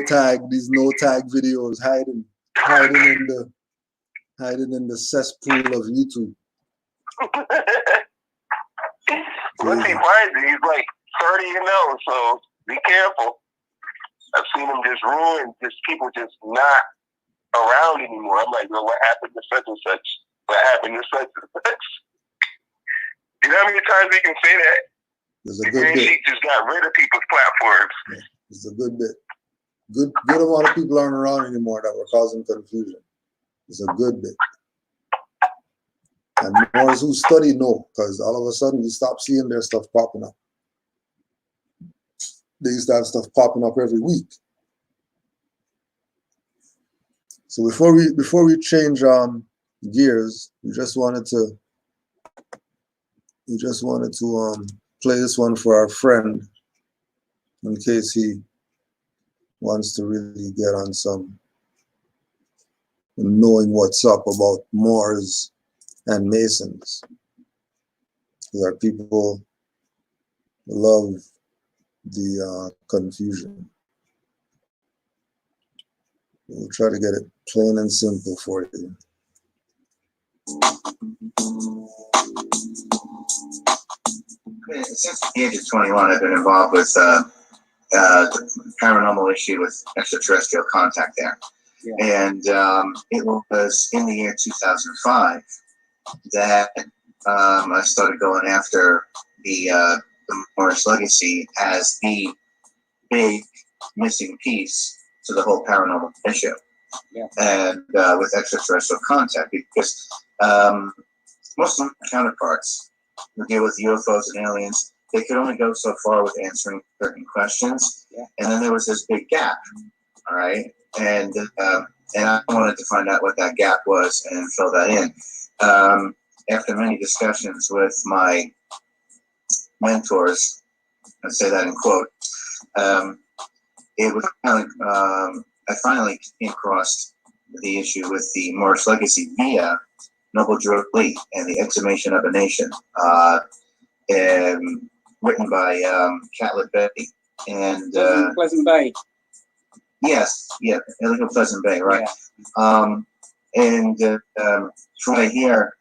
tag videos hiding in the cesspool of YouTube. Once he finds it, he's like 30 and 0, so be careful. I've seen him just ruin, just people just not around anymore. I'm like, well, what happened to such and such? What happened to such and such? You know how many times we can say that? There's a The good Green bit. Sheet just got rid of people's platforms. Yeah, there's a good bit. Good amount of people aren't around anymore that were causing confusion. It's a good bit. And Moors who study know, because all of a sudden you stop seeing their stuff popping up. They used to have stuff popping up every week. So before we change gears, we just wanted to play this one for our friend in case he wants to really get on some knowing what's up about Moors and Masons. Because our people love the confusion. We'll try to get it plain and simple for you. Since the age of 21, I've been involved with the paranormal issue with extraterrestrial contact there. Yeah. And it was in the year 2005 that I started going after the Moorish legacy as the big missing piece to the whole paranormal issue. Yeah. And with extraterrestrial contact, because most of my counterparts who deal with UFOs and aliens, they could only go so far with answering certain questions. Yeah. And then there was this big gap, all right? And I wanted to find out what that gap was and fill that in. After many discussions with my mentors, I say that in quote, it was kind of, I finally came across the issue with the Moorish legacy via Noble Drew Lee and the Exhumation of a Nation, written by Catlett Betty and Pleasant Bay. Yes, yeah, illegal Pleasant Bay, right? Yeah. And Troy here,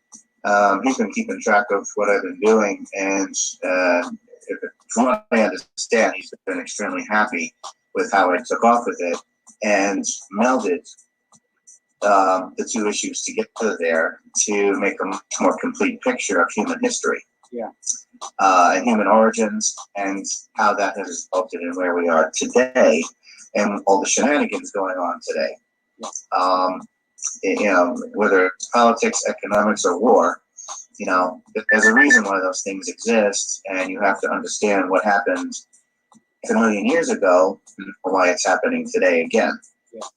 he's been keeping track of what I've been doing, and from what I understand, he's been extremely happy with how I took off with it and melded the two issues together there to make a much more complete picture of human history. Yeah. And human origins and how that has resulted in where we are today and all the shenanigans going on today. Yeah. You know, whether it's politics, economics, or war, you know, there's a reason why those things exist, and you have to understand what happened a million years ago and why it's happening today again. Yeah.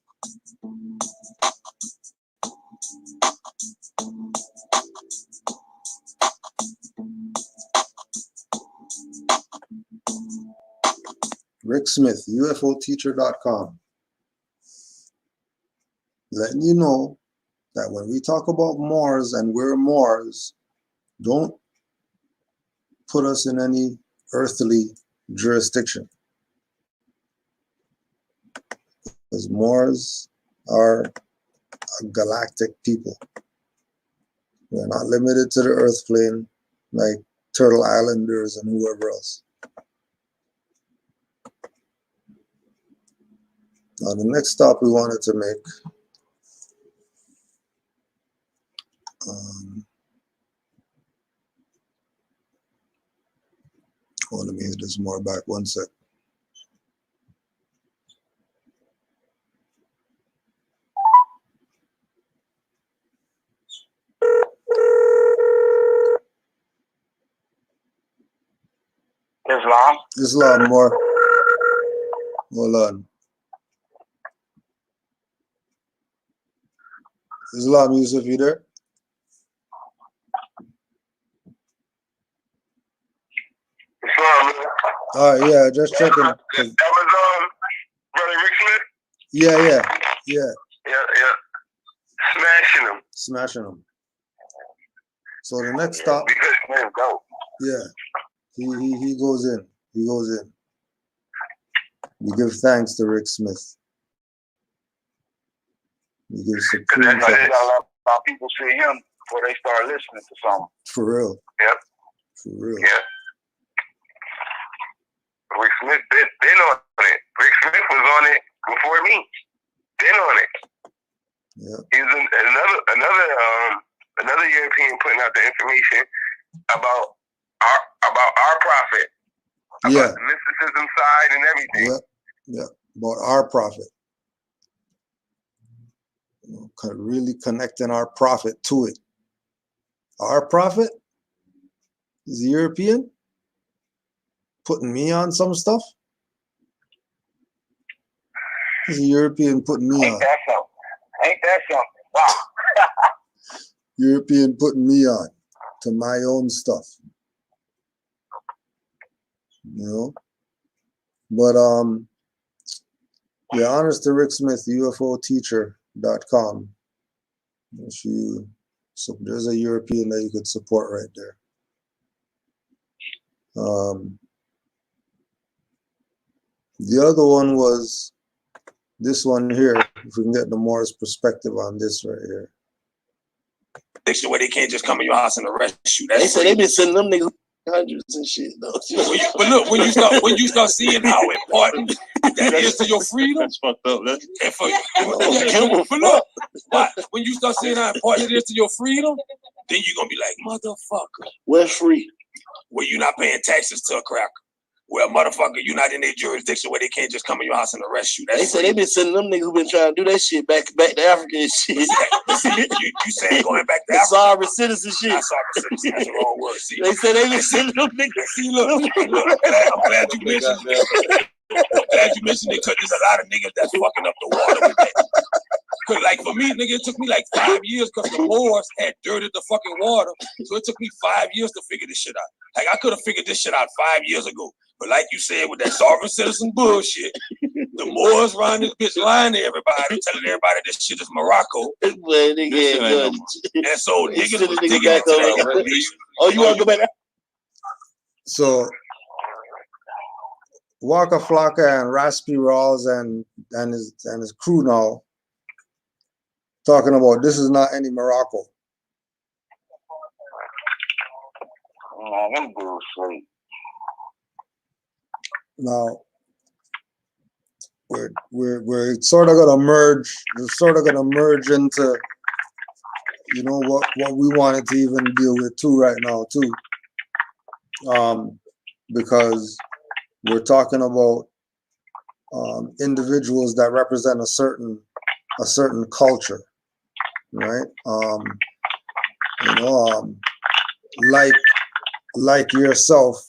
Rick Smith, UFOteacher.com. Letting you know that when we talk about Moors and we're Moors, don't put us in any earthly jurisdiction. Because Moors are a galactic people. We're not limited to the earth plane like Turtle Islanders and whoever else. Now, the next stop we wanted to make, let me hit this more back 1 sec. Islam, more. Hold on. Islam, Yusuf, you there? All right, yeah, just checking. That was Brother Rick Smith? Yeah. Smashing them. So the next stop. Yeah. He goes in. We give thanks to Rick Smith. We give supreme thanks. A lot of people see him before they start listening to something. For real. Yep. For real. Yeah. Smith been on it. Rick Smith was on it before me. Been on it. Yeah. He was another European putting out the information about our prophet, about the mysticism side and everything. Yeah, about our prophet. You know, really connecting our prophet to it. Our prophet is European, putting me on some stuff. Is a European putting me on. Ain't that something? Wow. European putting me on to my own stuff. You know? But yeah, honors to Rick Smith, UFOteacher.com. So there's a European that you could support right there. The other one was this one here. If we can get the Moor's perspective on this right here. Where they can't just come in your house and arrest you. They say they been sending them niggas hundreds and shit though. But look, when you start seeing how important that is to your freedom, that's fucked up. But look, when you start seeing how important it is to your freedom, then you're gonna be like, motherfucker, we're free. Where you not paying taxes to a cracker. Well, motherfucker, you're not in their jurisdiction where they can't just come in your house and arrest you. They say they been sending them niggas who been trying to do that shit back to Africa and shit. you saying going back to Africa? Sovereign citizen shit. Not sovereign citizen. That's the wrong word. See, they say they been sending them niggas. See, look, I'm glad you mentioned it. I'm glad you mentioned it because there's a lot of niggas that's fucking up the water with that. Cause like for me, nigga, it took me like 5 years because the Moors had dirted the fucking water. So it took me 5 years to figure this shit out. Like I could have figured this shit out 5 years ago. But like you said, with that sovereign citizen bullshit, the Moors running this bitch lying to everybody, telling everybody this shit is Morocco. And so niggas was digging into that information. Oh, you want to go back there? So Waka Flocka and Raspy Rawls and his crew now talking about this is not any Morocco. Them dudes sleep. Now we're sort of gonna merge. We're sort of gonna merge into, you know, what we wanted to even deal with too right now too, because we're talking about individuals that represent a certain culture, right? You know, like yourself.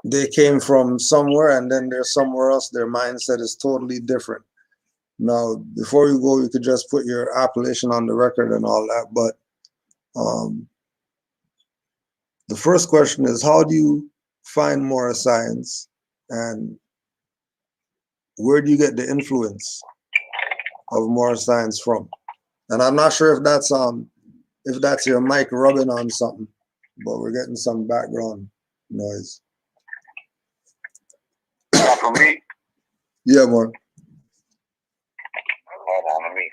They came from somewhere and then they're somewhere else. Their mindset is totally different. Now, before you go, you could just put your appellation on the record and all that. But the first question is, how do you find Moorish science, and where do you get the influence of Moorish science from? And I'm not sure if that's your mic rubbing on something, but we're getting some background noise. For me? Yeah, Moor. Hold on, let me.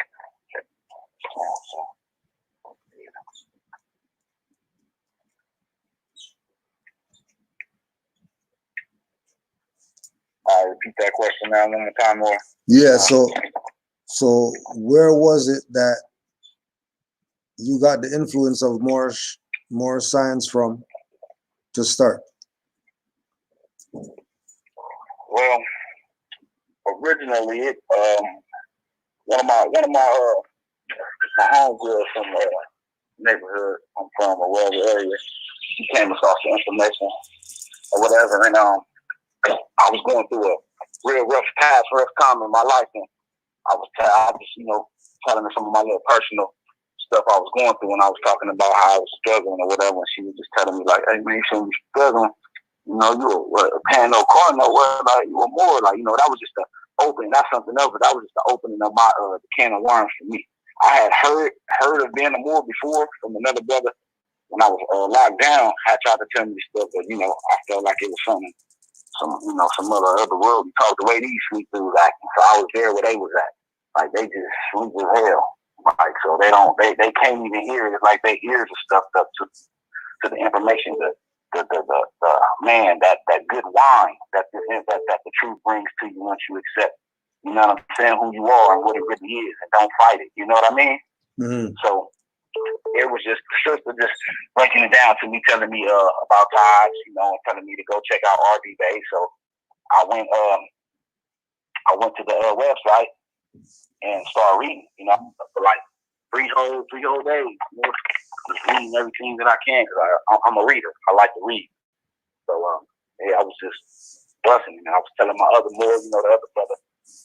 Repeat that question now one more time, more. Yeah, so where was it that you got the influence of Moorish science from to start? Well, originally, one of my homegirls from the neighborhood I'm from, or whatever area, she came across the information or whatever, and I was going through a real rough time in my life, and I was just, you know, telling her some of my little personal stuff I was going through, and I was talking about how I was struggling or whatever, and she was just telling me like, "Hey man, you shouldn't be struggling. You know, you were paying no car nowhere, like you were more, like, you know, that was just the opening. That's something else, but that was just the opening of my the can of worms for me. I had heard of being a Moor before from another brother when I was locked down. I tried to tell me stuff, but you know, I felt like it was some other world talk, the way these sleep dudes acting. So I was there where they was at. Like they just sleep as hell. Like so they can't even hear it. It's like their ears are stuffed up to the information man, that good wine that the truth brings to you once you accept, you know what I'm saying, who you are and what it really is, and don't fight it. You know what I mean? Mm-hmm. So it was just sister just breaking it down to me, telling me about tides, you know, and telling me to go check out RV Bay. So I went to the website and started reading, you know, for like three whole days. You know, just reading everything that I can because I'm a reader. I like to read. So yeah, I was just busting, and I was telling my other Moor, you know, the other brother,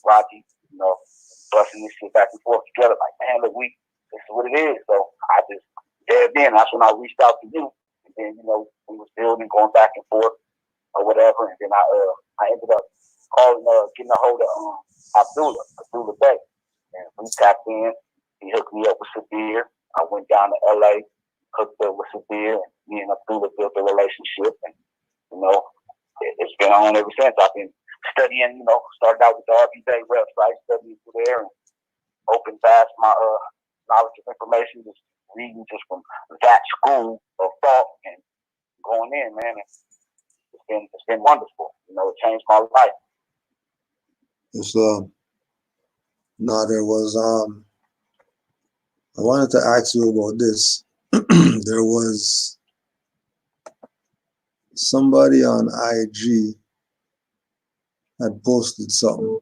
Rocky, you know, busting this shit back and forth together. Like, man, look, this is what it is. So I just dived in. That's when I reached out to you, and then you know we was building, going back and forth or whatever, and then I ended up calling, getting a hold of Abdullah Bay, and we tapped in. He hooked me up with Sabir. I went down to LA, hooked up with Sabir, and me and Abdullah built a relationship, and you know, it's been on ever since. I've been studying, you know, started out with the RB Day website, studying through there, and opened fast my knowledge of information, just reading just from that school of thought and going in, man. It's been wonderful. You know, it changed my life. It's no, there was I wanted to ask you about this. There was somebody on IG had posted something,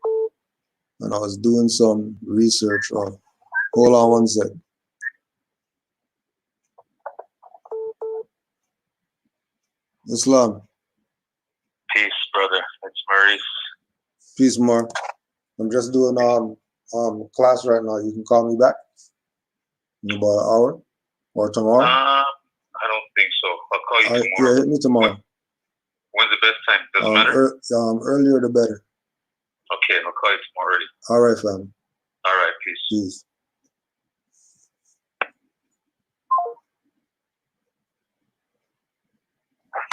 and I was doing some research. Hold on one sec. Islam. Peace, brother. It's Maurice. Peace, Moor. I'm just doing class right now. You can call me back in about an hour or tomorrow. I don't think so. I'll call you tomorrow. Yeah, hit me tomorrow. When's the best time? Doesn't matter. Earlier the better. Okay, I'll call you tomorrow early. All right, fam. All right, peace. Peace.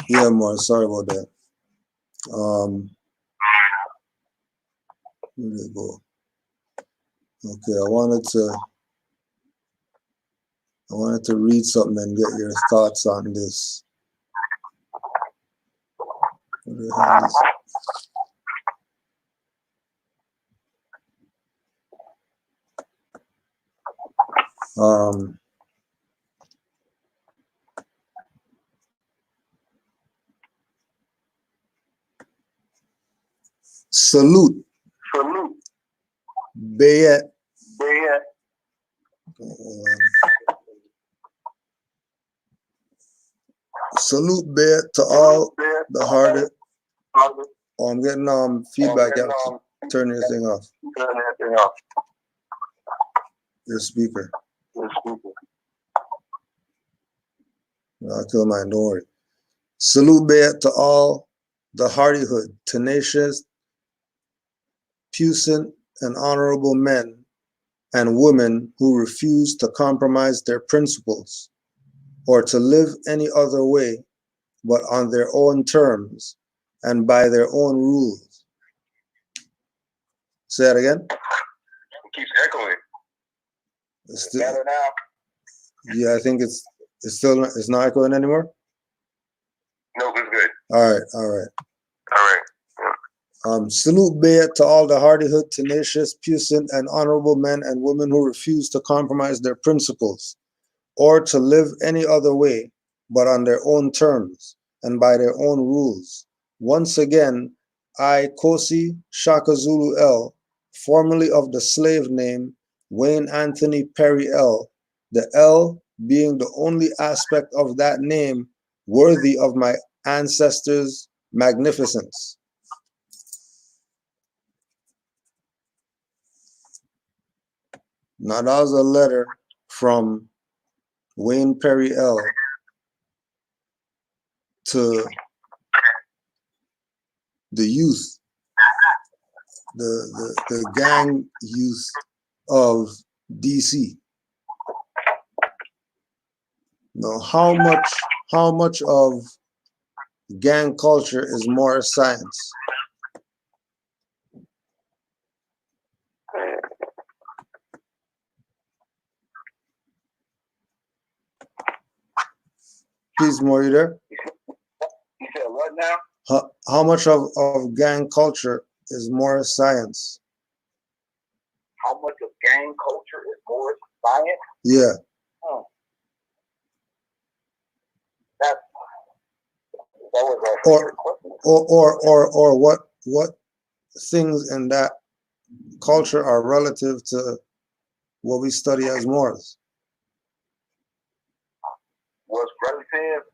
Yeah, Moor. Sorry about that. Where did it go? Okay, I wanted to read something and get your thoughts on this. What the hell is it? Salute. Bayet. Salute Bayet to all the hearted. Oh, I'm getting feedback. You have to turn your thing off. Your speaker. I'll kill mine, don't worry. Salute Bayet to all the hardihood, tenacious, puissant, and honorable men and women who refuse to compromise their principles or to live any other way but on their own terms and by their own rules. Say that again? It keeps echoing. It's still, better now? yeah, I think it's not echoing anymore? No, it's good. All right. Yeah. Salute Bayet to all the hardihood, tenacious, puissant, and honorable men and women who refuse to compromise their principles or to live any other way but on their own terms and by their own rules. Once again, I, Kosi Shaka Zulu L, formerly of the slave name Wayne Anthony Perry L, the L being the only aspect of that name worthy of my ancestors' magnificence. Now that was a letter from Wayne Perry L to the youth, the gang youth of DC. Now, how much of gang culture is more science? Please, Moor, you there? now? How much of gang culture is more science? How much of gang culture is more science? Yeah. Or what things in that culture are relative to what we study as Moors? What's relative?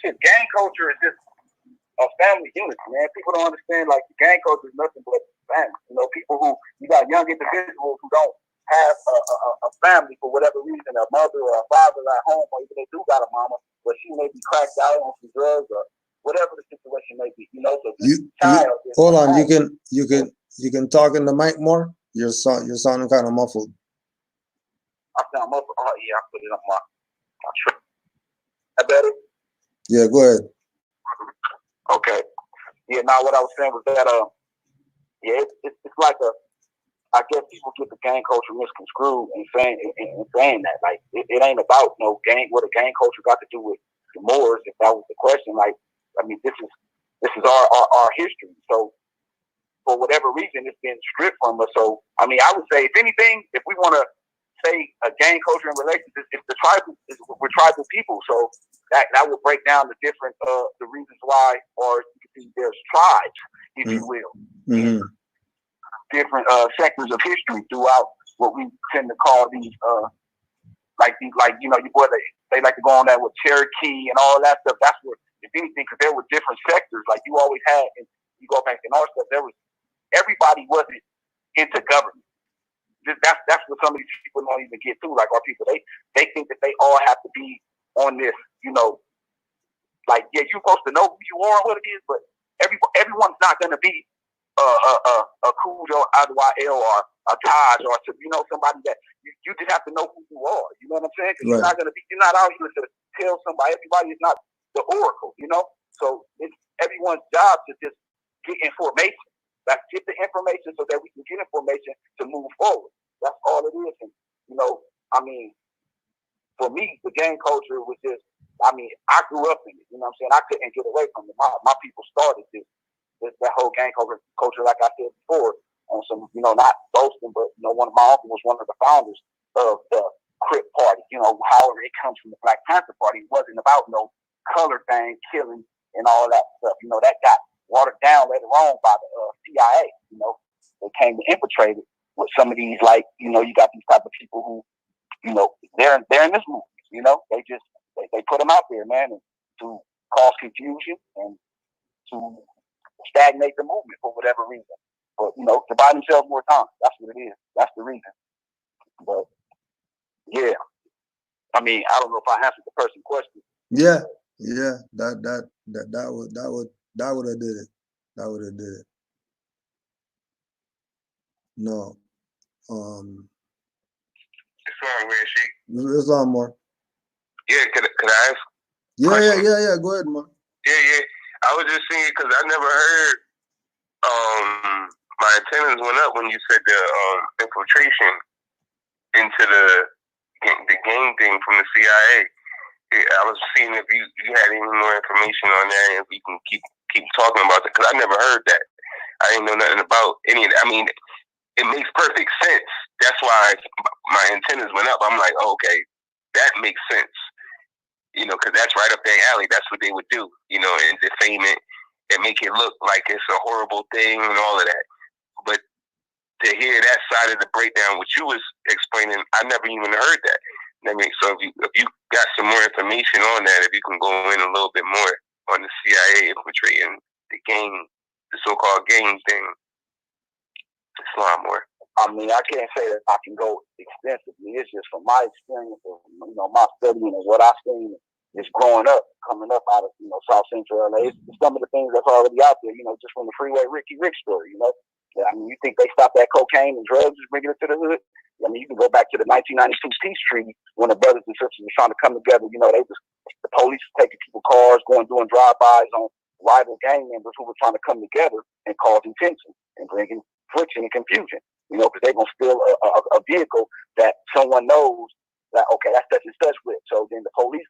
Gang culture is just a family unit, man. People don't understand, like, gang culture is nothing but family. You know, people who, you got young individuals who don't have a family for whatever reason, a mother or a father at home, or even they do got a mama, but she may be cracked out on some drugs or whatever the situation may be, you know. So hold on, you can talk in the mic more. You're sounding kind of muffled. I sound muffled. Oh yeah, I put it up my truck. That better? Yeah, go ahead. Okay. Yeah. Now what I was saying was that it's like I guess people get the gang culture misconstrued and saying that, like, it ain't about no gang. What a gang culture got to do with the Moors? If that was the question, like, I mean, this is our history. So for whatever reason, it's been stripped from us. So I mean, I would say, if anything, if we want to say a gang culture in relation, we're tribal people. So that would break down the different the reasons why, or you can see there's tribes, if you will. Mm-hmm. Different sectors of history throughout what we tend to call these you know, your boy, they like to go on that with Cherokee and all that stuff. That's what, if anything, because there were different sectors, like you always had, and you go back in our stuff, everybody wasn't into government. That's what some of these people don't even get to. Like, our people, they think that they all have to be on this, you know, like, yeah, you're supposed to know who you are and what it is, but everyone's not going to be a Cujo Adwael or a Taj, or, you know, somebody that you just have to know who you are. You know what I'm saying? Because right. you're not out here to tell somebody. Everybody is not the oracle, you know. So it's everyone's job to just get information. Let's get the information so that we can get information to move forward. That's all it is. And, you know, I mean, for me, the gang culture was just, I mean, I grew up in it. You know what I'm saying? I couldn't get away from it. My people started that whole gang culture, like I said before, on some, you know, not boasting, but, you know, one of my uncles was one of the founders of the Crip Party. You know, however it comes from the Black Panther Party, it wasn't about no color thing, killing, and all that stuff. You know, that got watered down later on by the CIA. You know, they came to infiltrate it with some of these, like, you know, you got these type of people who, you know, they're in this movement. You know, they put them out there, man, and to cause confusion and to stagnate the movement for whatever reason. But, you know, to buy themselves more time. That's what it is. That's the reason. But yeah, I mean, I don't know if I answered the person's question. Yeah. That would have did it. That would have did it. No. Sorry, where is she? It's on more. Yeah, could I ask? Yeah. Go ahead, man. Yeah. I was just saying, because I never heard. My antennas went up when you said the infiltration into the gang thing from the CIA. I was seeing if you had any more information on that, if we can keep talking about that, because I never heard that. I didn't know nothing about any of that. I mean, it makes perfect sense. That's why my antennas went up. I'm like, oh, okay, that makes sense. You know, because that's right up their alley. That's what they would do, you know, and defame it and make it look like it's a horrible thing and all of that. But to hear that side of the breakdown, what you was explaining, I never even heard that. I mean, so if you got some more information on that, if you can go in a little bit more on the CIA infiltrating the gang, the so-called gang thing, it's a lot more. I mean, I can't say that I can go extensively. It's just from my experience of, you know, my studying and what I've seen is growing up, coming up out of, you know, South Central LA. It's some of the things that's already out there, you know, just from the Freeway Ricky Rick story, you know. I mean, you think they stopped that cocaine and drugs and bringing it to the hood? I mean, you can go back to the 1992 Peace Treaty when the brothers and sisters were trying to come together. You know, the police were taking people's cars, doing drive-bys on rival gang members who were trying to come together and causing tension and bringing friction and confusion. You know, because they're going to steal a vehicle that someone knows that, okay, that's such and such with. So then the police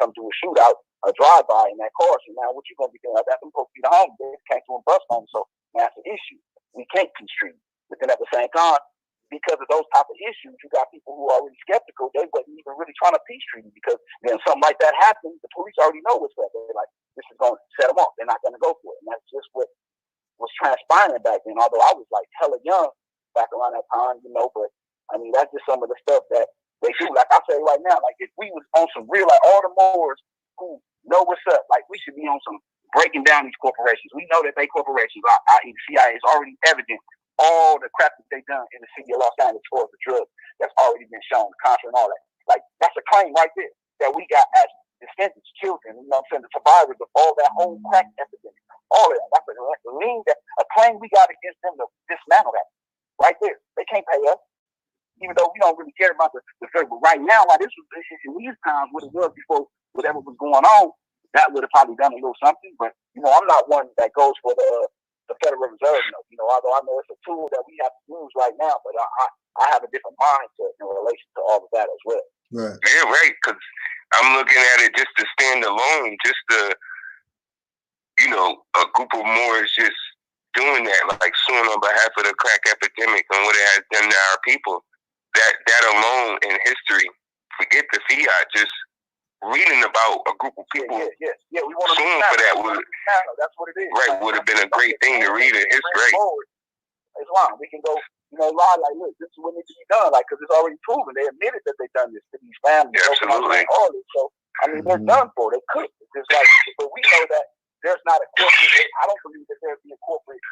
come do a shootout, a drive-by in that car. So now what you going to be doing? That's supposed to be the home. They can't do a bus home, so that's an issue. We can't constrain. But then at the same time, because of those type of issues, you got people who are already skeptical. They wasn't even really trying to peace treaty because then something like that happens, the police already know what's up. They're like, this is going to set them off. They're not going to go for it. And that's just what was transpiring back then. Although I was like hella young back around that time, you know, but I mean, that's just some of the stuff that they do. Like I say right now, like if we was on some real, like all the Moors who know what's up, like we should be on some breaking down these corporations. We know that they corporations, i.e. the CIA, is already evident all the crap that they done in the city of Los Angeles for the drugs that's already been shown, the Contra and all that. Like that's a claim right there that we got as descendants, children, you know what I'm saying, the survivors of all that whole crack epidemic, all of that. That's a claim we got against them to dismantle that right there. They can't pay us, even though we don't really care about the but right now, like this was in these times, what it was before whatever was going on, that would have probably done a little something. But you know, I'm not one that goes for the Federal Reserve note. You know, although I know it's a tool that we have to use right now, but I have a different mindset in relation to all of that as well. Right. Yeah, right. Because I'm looking at it just to stand alone, just to, you know, a group of Moors just doing that, like suing on behalf of the crack epidemic and what it has done to our people. That alone in history, forget the fiat, just reading about a group of people we want suing for that would, that's what it is. Right, would have been a great thing to read in history. It's fine. We can go, you know, lie like, look, this is what needs to be done, like, because it's already proven. They admitted that they've done this to these families. Yeah, absolutely. All this. So, I mean, they're done for. They could. It's just like, but we know that there's not a corporate. I don't believe that there's a corporate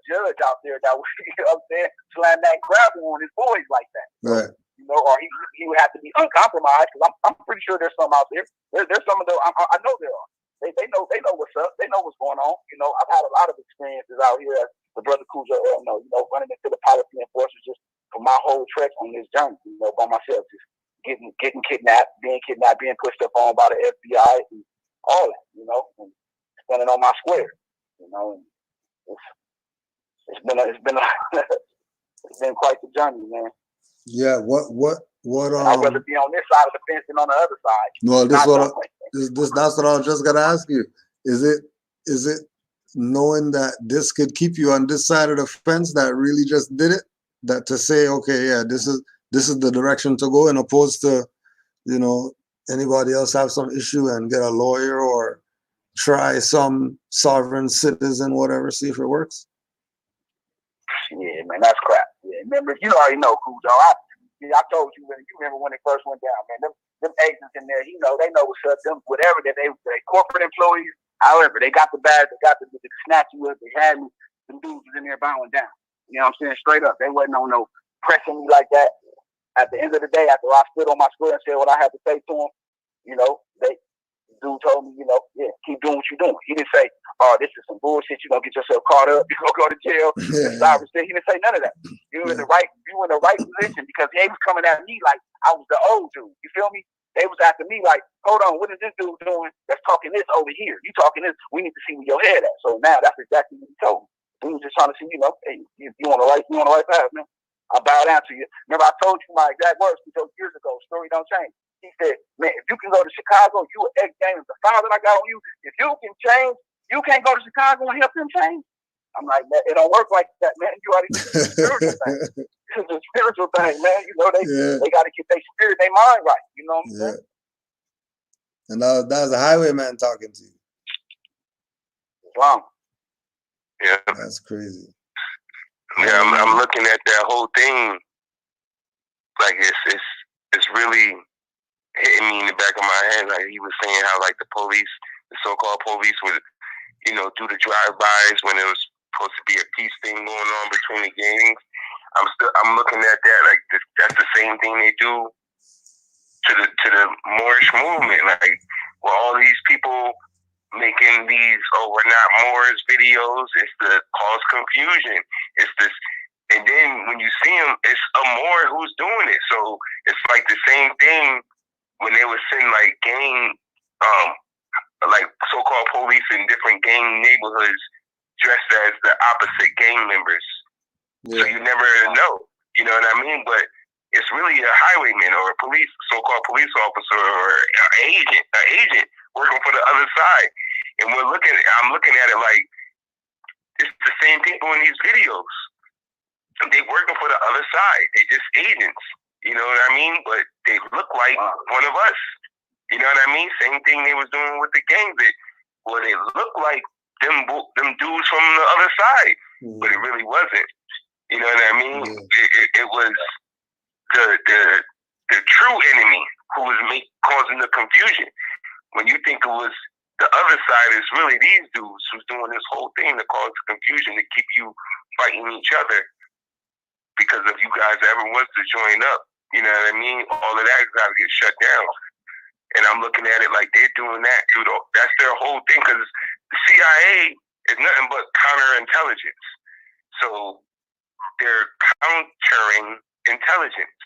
judge out there that would, you know what I'm saying, slam that gravel on his boys like that. Right. You know, or he would have to be uncompromised, because I'm pretty sure there's some out there. There's some of the, I know there are. They know what's up. They know what's going on. You know, I've had a lot of experiences out here, as the brother Cujo know, you know, running into the policy enforcers just for my whole trek on this journey, you know, by myself, just getting kidnapped, being pushed up on by the FBI, and all that, you know, and standing on my square, you know. And it's been it's been quite the journey, man. Yeah. What? I'd rather be on this side of the fence than on the other side. Well, that's what I was just gonna ask you. Is it knowing that this could keep you on this side of the fence that really just did it? That to say, okay, yeah, this is the direction to go, and opposed to, you know, anybody else have some issue and get a lawyer or try some sovereign citizen, whatever, see if it works. Yeah, man, that's crap. Yeah, remember, you already know, Cujo. I told you you remember when it first went down, man. Them agents in there, you know, they know what's up. Them whatever that they corporate employees, however, they got the badge, they got the snatch you up. They had me. Them dudes was in there bowing down. You know what I'm saying? Straight up, they wasn't on no pressing me like that. At the end of the day, after I stood on my square and said what I had to say to them, you know, dude told me, you know, yeah, keep doing what you're doing. He didn't say, oh, this is some bullshit. You're going to get yourself caught up. You're going to go to jail. He didn't say none of that. You were in the right position, because they was coming at me like I was the old dude. You feel me? They was after me like, hold on, what is this dude doing that's talking this over here? You talking this, we need to see where your head at. So now that's exactly what he told me. He was just trying to see, you know, hey, you on the right path, man. I bow down to you. Remember, I told you my exact words years ago. Story don't change. He said, man, if you can go to Chicago, you an ex-gang. The file that I got on you, if you can change, you can't go to Chicago and help them change. I'm like, man, it don't work like that, man. You already it's a spiritual thing. It's a spiritual thing, man. You know, they got to get their spirit, their mind right. You know what I'm saying? And that was a highwayman talking to you. Wow. Yeah. That's crazy. Yeah, I'm looking at that whole thing. Like it's really hitting me in the back of my head. Like he was saying how like the so-called police would, you know, do the drive-bys when it was supposed to be a peace thing going on between the gangs. I'm looking at that like that's the same thing they do to the Moorish movement. Like, well, all these people making these we're not Moors videos. It's to cause confusion. It's this. And then when you see them, it's a Moor who's doing it. So it's like the same thing when they would send like gang, like so-called police in different gang neighborhoods dressed as the opposite gang members. Yeah. So you never know. You know what I mean? But It's really a highwayman or a so-called police officer or an agent working for the other side. And I'm looking at it like it's the same people in these videos. They working for the other side. They just agents. You know what I mean? But they look like one of us. You know what I mean? Same thing they was doing with the gangs. They look like them dudes from the other side, but it really wasn't. You know what I mean? It was the true enemy who was causing the confusion. When you think it was the other side, it's really these dudes who's doing this whole thing to cause the confusion to keep you fighting each other. Because if you guys ever was to join up, you know what I mean? All of that got to get shut down. And I'm looking at it like they're doing that too. That's their whole thing. Because the CIA is nothing but counterintelligence. So they're countering intelligence.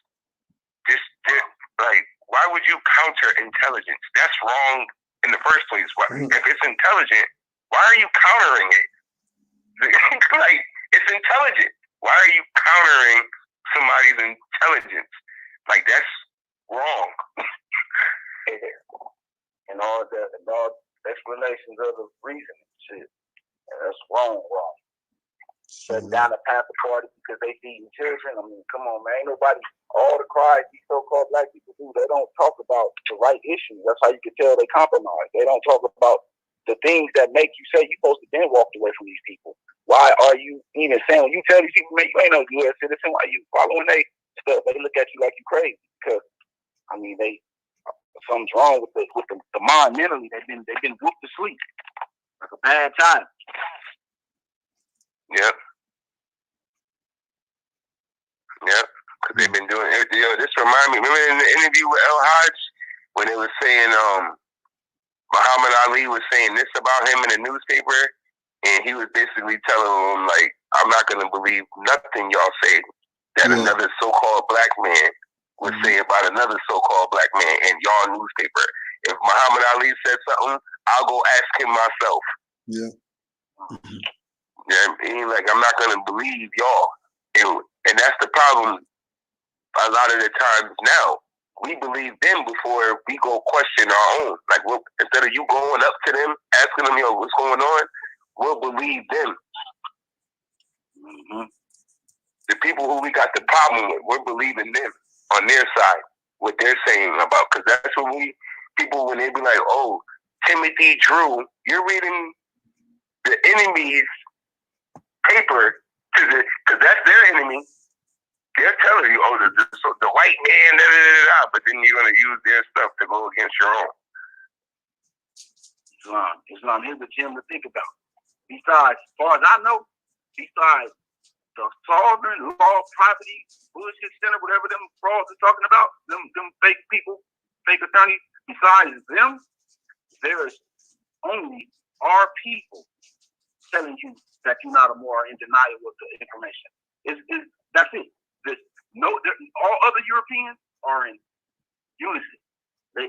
Like, why would you counter intelligence? That's wrong in the first place. If it's intelligent, why are you countering it? Like, it's intelligent. Why are you countering somebody's intelligence? Like, that's wrong. And all explanations of the reason shit. And that's wrong. Shutting down the Panther Party because they feeding children. I mean, come on, man. Ain't nobody, all the cries these so-called black people do, they don't talk about the right issues. That's how you can tell they compromise. They don't talk about the things that make you say you're supposed to then walk away from these people. Why are you even saying, when you tell these people, man, you ain't no U.S. citizen, why are you following they stuff? They look at you like you crazy because, I mean, something's wrong with the mind mentally. They've been whooped to sleep. Like a bad time. Yep. Because they've been doing it. This reminds me, remember in the interview with El Hodge when they were saying Muhammad Ali was saying this about him in the newspaper, and he was basically telling them, like, I'm not going to believe nothing y'all say that another so-called black man would say about another so-called black man in y'all newspaper. If Muhammad Ali said something, I'll go ask him myself. Yeah. Yeah, I mean, like, I'm not going to believe y'all. And that's the problem a lot of the times now. We believe them before we go question our own. Like, instead of you going up to them, asking them, yo, what's going on, we'll believe them. Mm-hmm. The people who we got the problem with, we're believing them on their side, what they're saying about. Because that's what people, when they be like, oh, Timothy Drew, you're reading the enemy's paper, because that's their enemy. They're telling you, oh, the white man, but then you're going to use their stuff to go against your own. Islam, here's what Jim to think about. Besides, as far as I know, besides the sovereign law property bullshit center, whatever them frauds are talking about, them fake people, fake attorneys, besides them, there's only our people telling you that you're not a Moor, in denial of the information. That's it. All other Europeans are in unison. They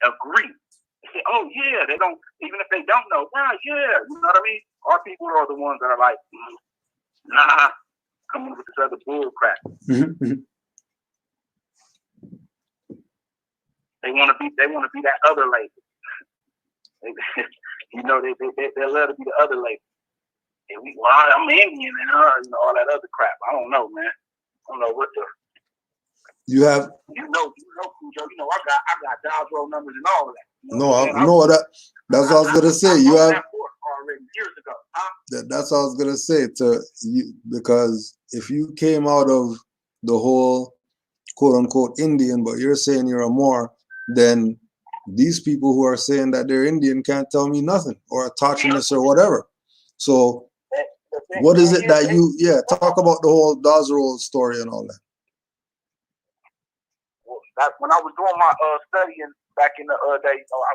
agree. They say, oh yeah, they don't, even if they don't know, yeah, you know what I mean? Our people are the ones that are like, nah, coming with this other bull crap. Mm-hmm. They want to be that other label. You know, they love to be the other label. And I'm Indian and all that other crap. I don't know, man. I don't know what the. You have. You know, Joe. You know, I got Dodge roll numbers and all of that. You know, I know that. That's what I was gonna say. You have already years ago, huh? That's what I was gonna say to you, because if you came out of the whole quote unquote Indian, but you're saying you're a Moor, then these people who are saying that they're Indian can't tell me nothing, or a Tachinis or whatever. So what is it that you talk about the whole Dazrol story and all that? Well, when I was doing my studying back in the day, I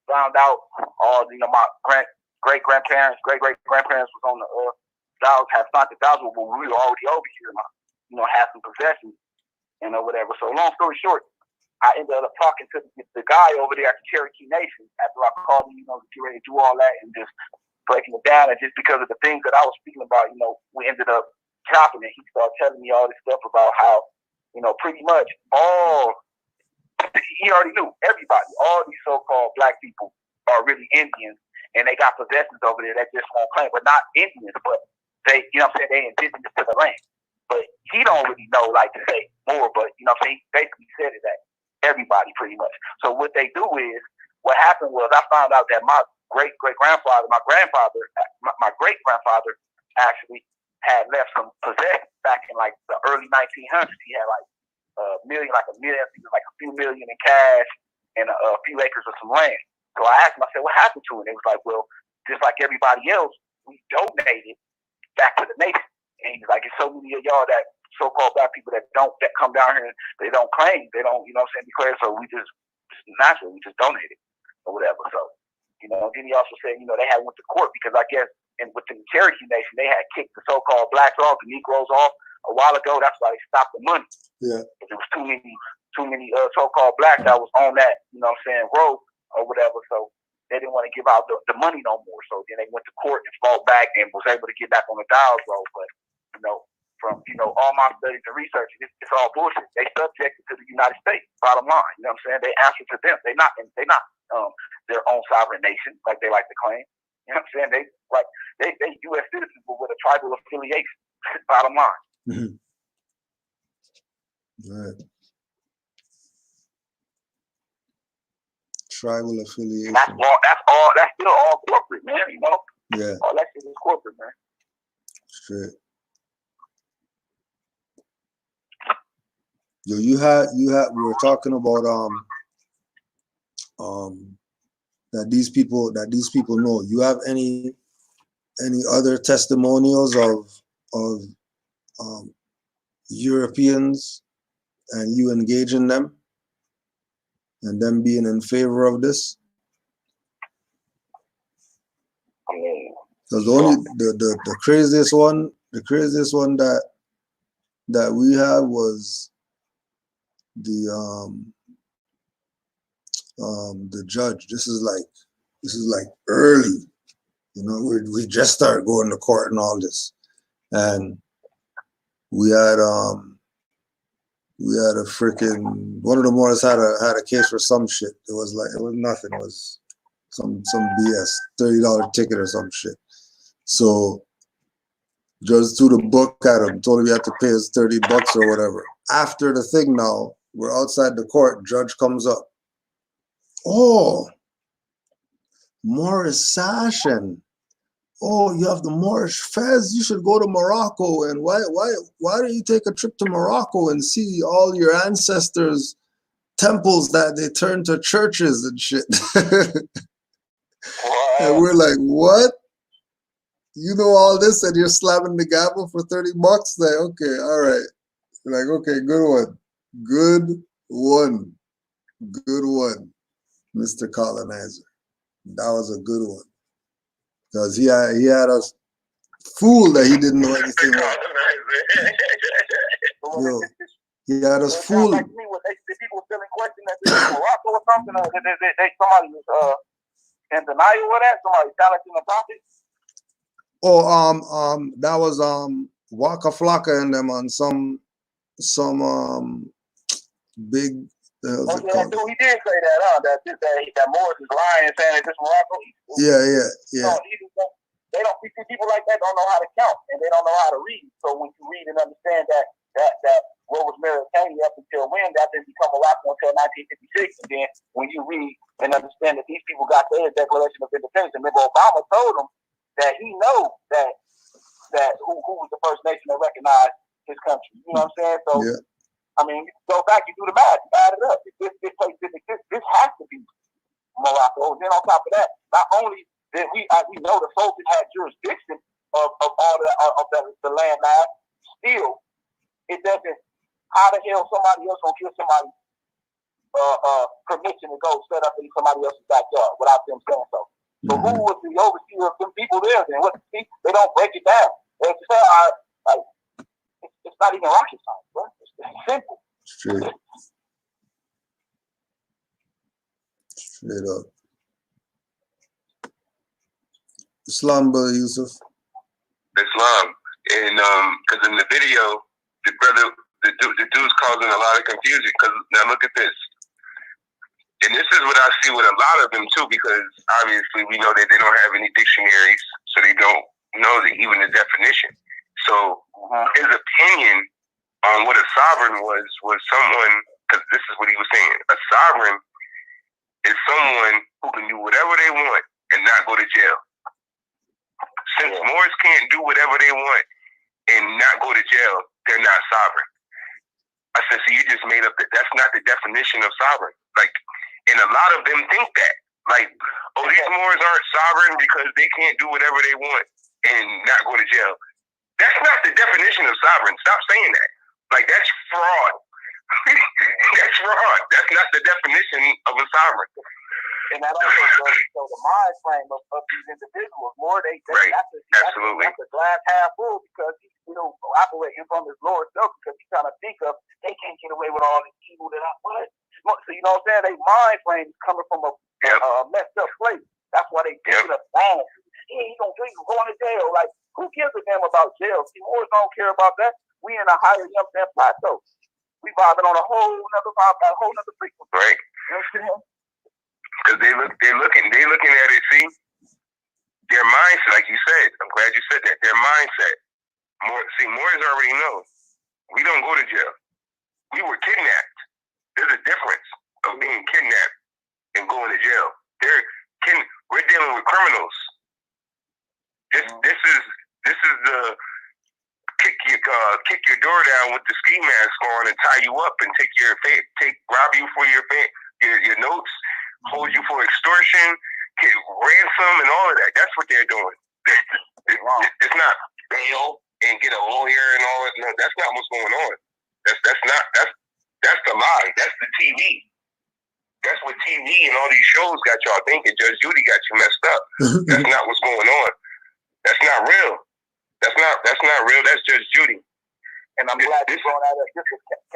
found out all my great-grandparents was on the Dawes, had started the Dawes, but we were already over here, had some possessions and whatever. So long story short, I ended up talking to the guy over there at the Cherokee Nation after I called him, to get ready to do all that and just breaking it down. And just because of the things that I was speaking about, we ended up chopping it. He started telling me all this stuff about how you know, pretty much all, he already knew, everybody, all these so-called black people are really Indians, and they got possessions over there that just won't claim, but not Indians, but they, you know what I'm saying, they indigenous to the land. But he don't really know, like, to say more, but, you know what I'm saying, he basically said it that everybody pretty much. So what they do is, what happened was, I found out that my great-great-grandfather, my great-grandfather actually had left some possessions back in, like, the early 1900s. He had, like, a few million in cash and a few acres of some land. So I asked him, I said, what happened to it? And it was like, well, just like everybody else, we donated back to the nation. And he's like, it's so many of y'all that so-called black people that come down here, they don't claim, they don't, you know what I'm saying, declare, so we just naturally, we just donated or whatever. So, you know, then he also said, you know, they had went to court because I guess within the Cherokee Nation, they had kicked the so-called blacks off, the Negroes off a while ago. That's why they stopped the money. Yeah. There was too many so-called blacks that was on that, you know what I'm saying, road or whatever. So they didn't want to give out the money no more. So then they went to court and fought back and was able to get back on the Dow's road. But, you know, from, you know, all my studies and research, it's all bullshit. They subjected to the United States, bottom line. You know what I'm saying? They answer to them. They're not their own sovereign nation like they like to claim. You know what I'm saying? They U.S. citizens but with a tribal affiliation, bottom line. Mm-hmm. Right. Tribal affiliation. That's still all corporate, man, you know? Yeah. All that shit is corporate, man. Straight. Yo, we were talking about that these people know. You have any other testimonials of Europeans and you engaging them and them being in favor of this? Because the craziest one that we had was the judge. This is like early, you know, we just started going to court and all this, and we had a freaking, one of the Moors had a case for some shit. It was nothing. It was some BS, $30 ticket or some shit. So judge threw the book at him, told him he had to pay us $30 or whatever. After the thing now, we're outside the court, judge comes up. Oh, Moorish Sashin. Oh, you have the Moorish Fez. You should go to Morocco. And why don't you take a trip to Morocco and see all your ancestors' temples that they turned to churches and shit? And we're like, what? You know all this and you're slamming the gavel for $30? Like, okay, all right. Like, okay, good one, Mr. Colonizer. That was a good one. Because he had us fooled that he didn't know anything about. Yo, he had us fooled. Like me, when people still in question that this is Morocco or something, or somebody was in denial of that, somebody challenging the prophet. Oh, that was Waka Flocka and them on some big. He did say that, that Moors is lying, saying that this Morocco. Yeah. They don't. People like that don't know how to count and they don't know how to read. So when you read and understand that what was Mauritania up until when, that didn't become Morocco until 1956, and then when you read and understand that these people got their Declaration of Independence, and remember Obama told them that he knows that who was the first nation that recognized his country. You know what I'm saying? So. Yeah. I mean, you go back, you do the math, you add it up. If this place didn't exist, this has to be Morocco. And then on top of that, not only did we know the Sultan had jurisdiction of all the land mass, still, it doesn't, how the hell somebody else gonna give somebody permission to go set up in somebody else's backyard without them saying so? So who was the overseer of them people there then? They don't break it down. They just say, like, it's not even rocket science, bro. It's simple. Straight up. Islam, brother Yusuf. Islam, and because in the video, the dude's causing a lot of confusion. Because now look at this. And this is what I see with a lot of them too, because obviously we know that they don't have any dictionaries, so they don't know even the definition. So his opinion on what a sovereign was someone, because this is what he was saying, a sovereign is someone who can do whatever they want and not go to jail. Since Moors can't do whatever they want and not go to jail, they're not sovereign. I said, so you just made up that's not the definition of sovereign. Like, and a lot of them think that. Like, oh, these Moors aren't sovereign because they can't do whatever they want and not go to jail. That's not the definition of sovereign. Stop saying that. Like, that's fraud. That's fraud. That's not the definition of a sovereign. And that also goes to show the mind frame of these individuals. More they right. Absolutely. That's a glass half full, because he's operating from his lower self, because he's trying to think of, they can't get away with all this evil that I what? So you know what I'm saying? They mind frame is coming from a messed up place. That's why they give it a bang. Yeah, he's going to jail. Like, who gives a damn about jail? See, Moors don't care about that. We in a higher plateau. We vibing on a whole nother frequency. Right. You know what I'm saying? Because they're looking at it. See, their mindset, like you said. I'm glad you said that. Their mindset. Moors already know. We don't go to jail. We were kidnapped. There's a difference of being kidnapped and going to jail. We're dealing with criminals. This is the kick your door down with the ski mask on and tie you up and rob you for your notes, hold you for extortion, ransom, and all of that. That's what they're doing. It's not bail and get a lawyer and all that. No, that's not what's going on. That's the lie. That's the TV. That's what TV and all these shows got y'all thinking. Judge Judy got you messed up. That's not what's going on. That's not real. That's not real. That's Judge Judy. And I'm glad you're going out of this.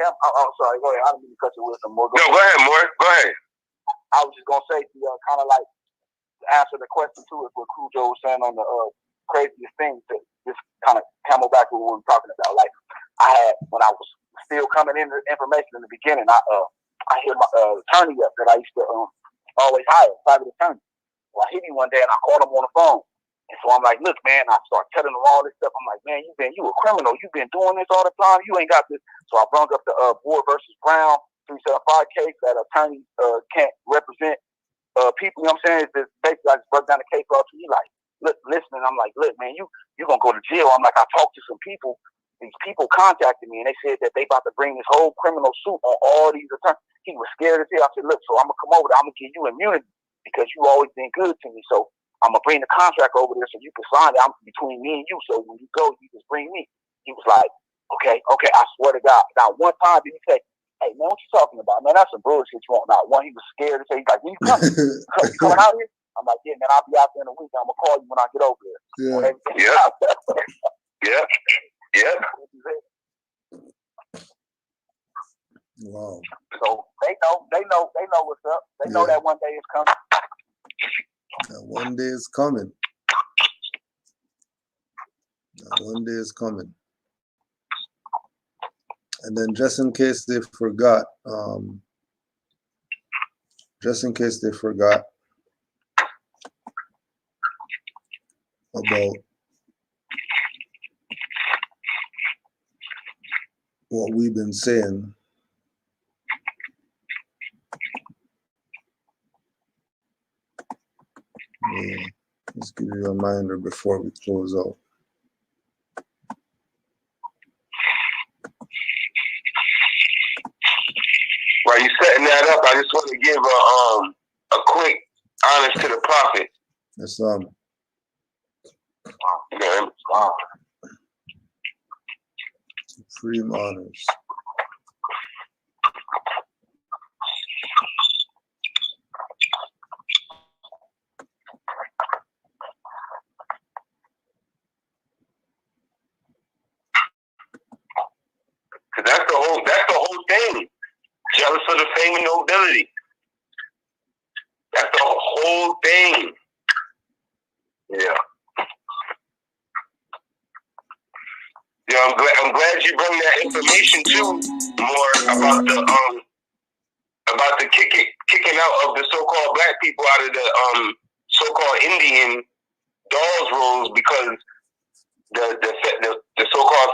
I'm sorry. Go ahead. I don't mean to cut you with some more. No, go ahead, Moore. Go ahead. I was just gonna say to kind of like answer the question too, is what Cujo was saying on the craziest thing, to just kind of camel back to what we were talking about. Like, I had, when I was still coming in the information in the beginning, I hit my attorney up that I used to always hire, private attorney. Well, I hit him one day and I called him on the phone. And so I'm like, look, man, I start telling him all this stuff. I'm like, man, you a criminal. You've been doing this all the time. You ain't got this. So I brought up the Moor versus Brown 375 case that attorneys can't represent people. You know what I'm saying? It's just basically, I just broke down the case all to you. Like, look, listening. I'm like, look, man, you're going to go to jail. I'm like, I talked to some people. These people contacted me and they said that they about to bring this whole criminal suit on all these attorneys. He was scared as hell. I said, look, so I'm going to come over there. I'm going to give you immunity because you always been good to me. So I'm going to bring the contract over there so you can sign it. I'm between me and you. So when you go, you just bring me. He was like, okay, I swear to God. Now, one time did he say, hey, man, what you talking about? Man, that's some bullshit you want. Now, one, he was scared to say, he's like, when you coming? You coming out here? I'm like, yeah, man, I'll be out there in a week. I'm going to call you when I get over there. Yeah. Yeah. Wow. So they know what's up. They know that one day is coming. That one day is coming. One day is coming. And then just in case they forgot, about what we've been saying. Yeah, let's give you a reminder before we close out. While you're setting that up, I just want to give a quick honors to the prophet. Yes, supreme honors. Cause that's the whole thing. Jealous of the fame and nobility. That's the whole thing. Yeah. Yeah, I'm glad you bring that information too. more about the kicking out of the so-called black people out of the so-called Indian Dawes rolls because the so-called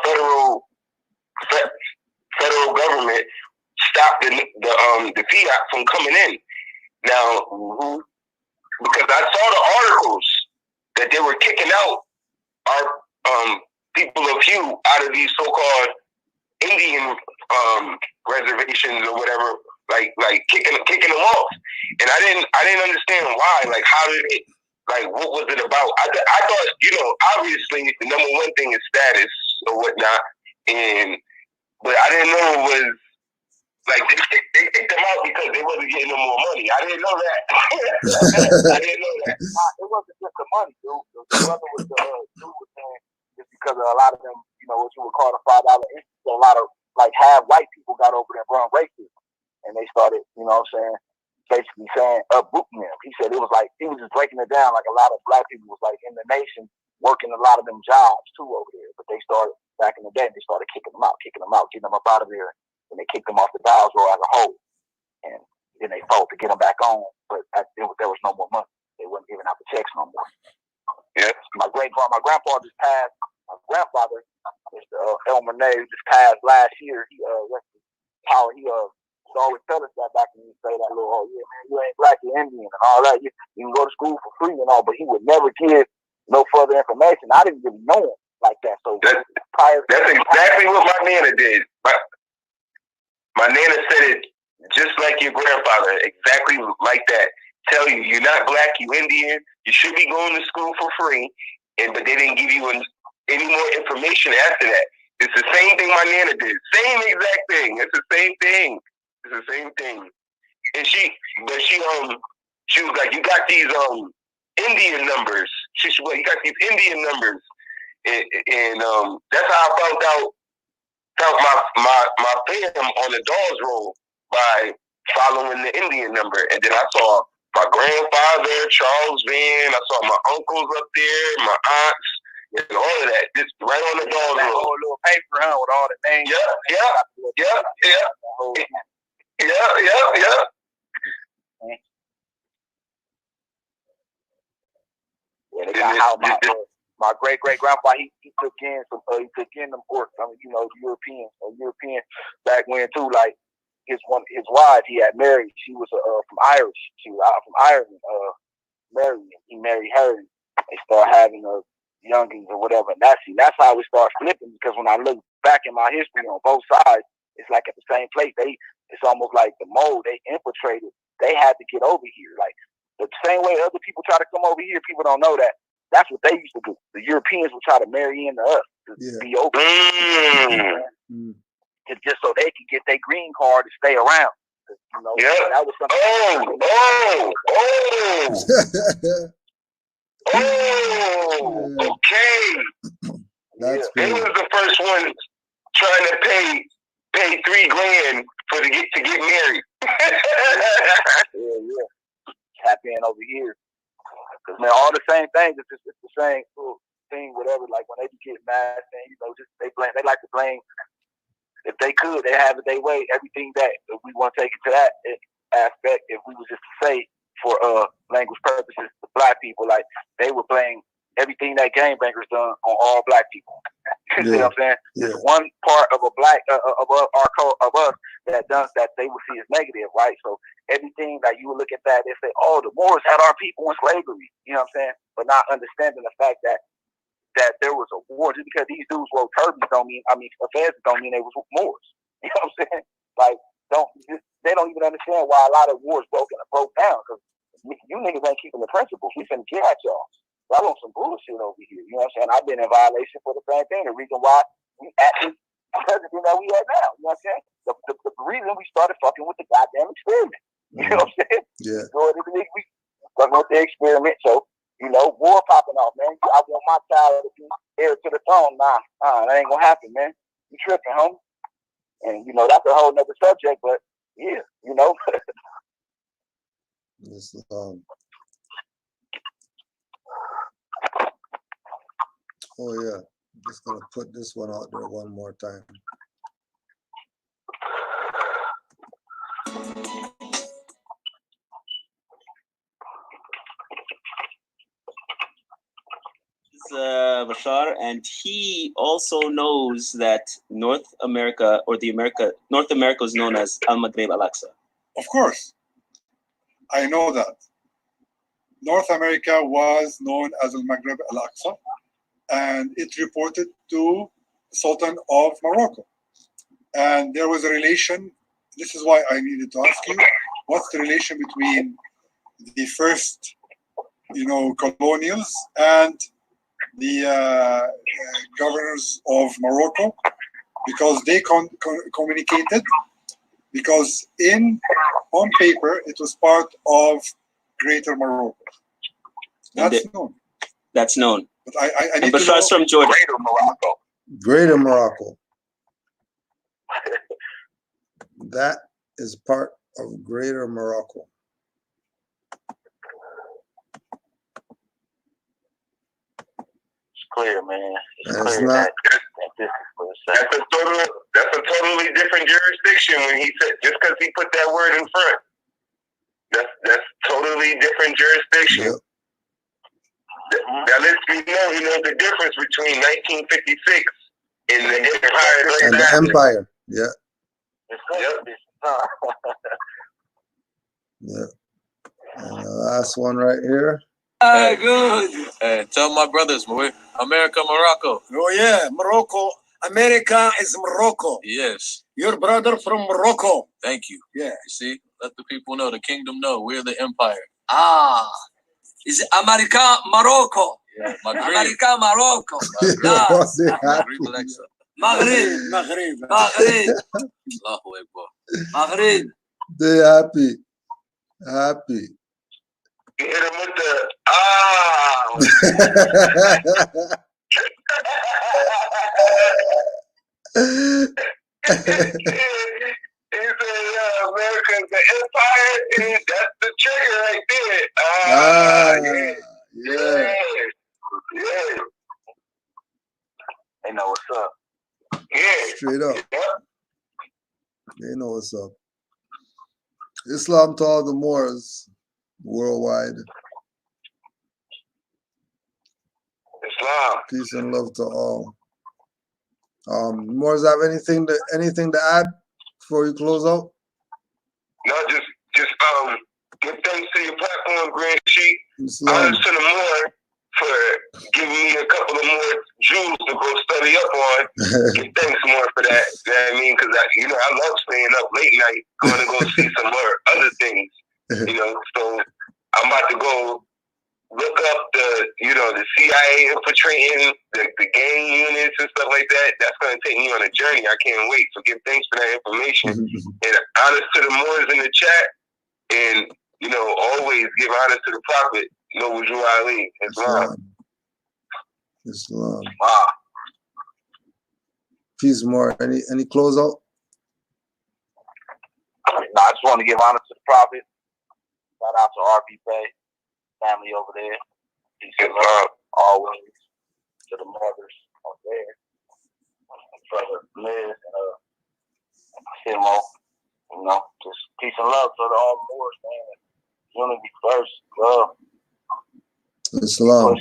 federal government stopped the fiat from coming in. Now, because I saw the articles that they were kicking out our people of hue out of these so-called Indian reservations or whatever, like kicking them off, and I didn't understand why. Like, how did it? Like, what was it about? I thought, obviously the number one thing is status or whatnot, but I didn't know it was like they kicked them out because they wasn't getting no more money. I didn't know that. I didn't know that. It wasn't just the money, dude. The brother was dude was saying just because of a lot of them, what you would call the $5 a lot of like half white people got over there and run racism, and they started, basically saying uprooting them. He said it was like he was just breaking it down like a lot of black people was like in the nation working a lot of them jobs too over there, but they started back in the day. They started kicking them out, getting them up out of there, and they kicked them off the Dawes roll as a whole, and then they fought to get them back on, but there was no more money. They wasn't giving out the checks no more. Yeah. My grandpa just passed. My grandfather, Mr. Elmer Ney, just passed last year. He always tell us that back when he say that little, oh yeah, man, you ain't black, you're Indian and all that. You can go to school for free and all, but he would never give no further information. I didn't really know him like that. So that's exactly what my Nana did. My Nana said it just like your grandfather, exactly like that. Tell you, you're not black, you Indian. You should be going to school for free, but they didn't give you any more information after that. It's the same thing my Nana did. Same exact thing. It's the same thing. It's the same thing. And she was like, you got these Indian numbers. She said, well, you got these Indian numbers, and that's how I found my fam on the Dawes roll by following the Indian number, and then I saw my grandfather, Charles Van. I saw my uncles up there, my aunts, and all of that. Just right on the Dawes roll. That whole little paper, with all the names. Yeah. Yeah, they got how my great grandpa he took in them orcs. I mean, European back when too. Like his wife he had married. She was from Irish. She was out from Ireland. He married her. And they started having youngins or whatever. And that's how we start flipping. Because when I look back in my history on both sides, it's like at the same place. It's almost like the mold they infiltrated. They had to get over here. Like the same way other people try to come over here, people don't know that. That's what they used to do. The Europeans would try to marry into us to be over here. Just so they could get their green card to stay around. That was something. Okay. That's They was the first one trying to pay $3,000 to get married. Yeah. Tap in over here. Because, man, all the same things. It's the same thing, whatever. Like, when they get mad, they like to blame. If they could, they have it their way. Everything that, if we want to take it to that aspect, if we was just to say, for language purposes, the black people, like, they would blame everything that gangbangers done on all black people. You know what I'm saying? Yeah. There's one part of a black of us that they would see as negative, right? So everything that you would look at that, they say, oh, the Moors had our people in slavery. You know what I'm saying? But not understanding the fact that there was a war. Just because these dudes wore turbans don't mean they was Moors. You know what I'm saying? Like, they don't even understand why a lot of wars broke down, because you niggas ain't keeping the principles. We finna get at y'all. Y'all want some bullshit over here. You know what I'm saying? I've been in violation for the same thing. The reason why we at this president that we have now. You know what I'm saying? The reason we started fucking with the goddamn experiment. You know what I'm saying? Yeah. So we fucking with the experiment. So, war popping off, man. I want my child to be heir to the throne. Nah, that ain't gonna happen, man. You tripping, homie. And, that's a whole nother subject, but yeah, It's, oh yeah, I'm just gonna put this one out there one more time. Bashar, and he also knows that North America is known as Al-Maghrib Al-Aqsa. Of course, I know that. North America was known as Al-Maghrib Al-Aqsa, and it reported to the Sultan of Morocco. And there was a relation. This is why I needed to ask you, what's the relation between the first, colonials and the governors of Morocco, because they communicated, because on paper it was part of Greater Morocco. That's known. That's known. But I need and to know from Jordan. Greater Morocco. Greater Morocco. That is part of Greater Morocco. It's clear, man. It's And clear it's not. That's a totally different jurisdiction when he said, just because he put that word in front. That's totally different jurisdiction. Yep. That lets me know he knows the difference between 1956 and the Empire. And the Empire. Yeah. Yeah. And the last one right here. Good. Tell my brothers, America, Morocco. Oh yeah, Morocco. America is Morocco. Yes. Your brother from Morocco. Thank you. Yeah. You see, let the people know, the kingdom know, we're the empire. Is America, Morocco. Yeah, America, Morocco. Yes. Maghrib. Allahu Akbar. Maghrib. They happy. Happy. You hit him with the he said, America's the empire, and that's the trigger right there. Yeah. They know what's up. Yeah. Straight up. They know what's up. Islam to all the Moors worldwide. Islam. Peace and love to all. Moors have anything to add before you close out? No, just give thanks to your platform, Grand Sheik. Islam. Honors to the Moor for giving me a couple of more jewels to go study up on. Give thanks more for that. You know what I mean? Because I love staying up late night, going to go see some more other things. So I'm about to go look up the CIA infiltrating the gang units and stuff like that. That's going to take me on a journey. I can't wait. So give thanks for that information. And honors to the Moors in the chat. And, always give honor to the Prophet, Noble Ali, Islam. Islam. Peace more. Any close out? No, I just want to give honor to the Prophet. Shout out to RB Bay family over there. Peace and love always to the mothers over there. Brother Liz and Simo. Just peace and love to all Moors, man. Unity first, love. Islam.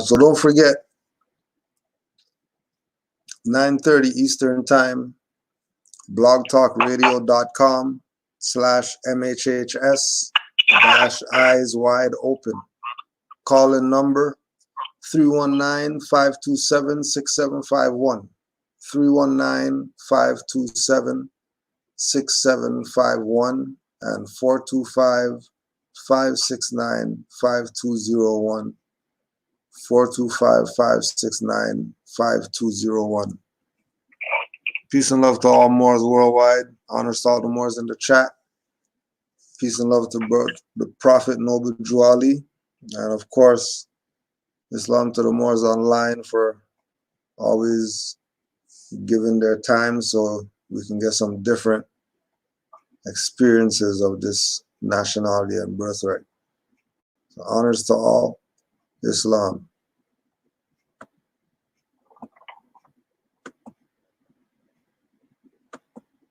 So don't forget, 9:30 Eastern Time, blogtalkradio.com/MHHS-eyes wide open. Call in number 319-527-6751. 319-527-6751 and 425-569-5201. 425-569-5201. Peace and love to all Moors worldwide. Honors to all the Moors in the chat. Peace and love to the Prophet Noble Ali. And of course, Islam to the Moors online for always giving their time so we can get some different experiences of this nationality and birthright. So honors to all. Islam.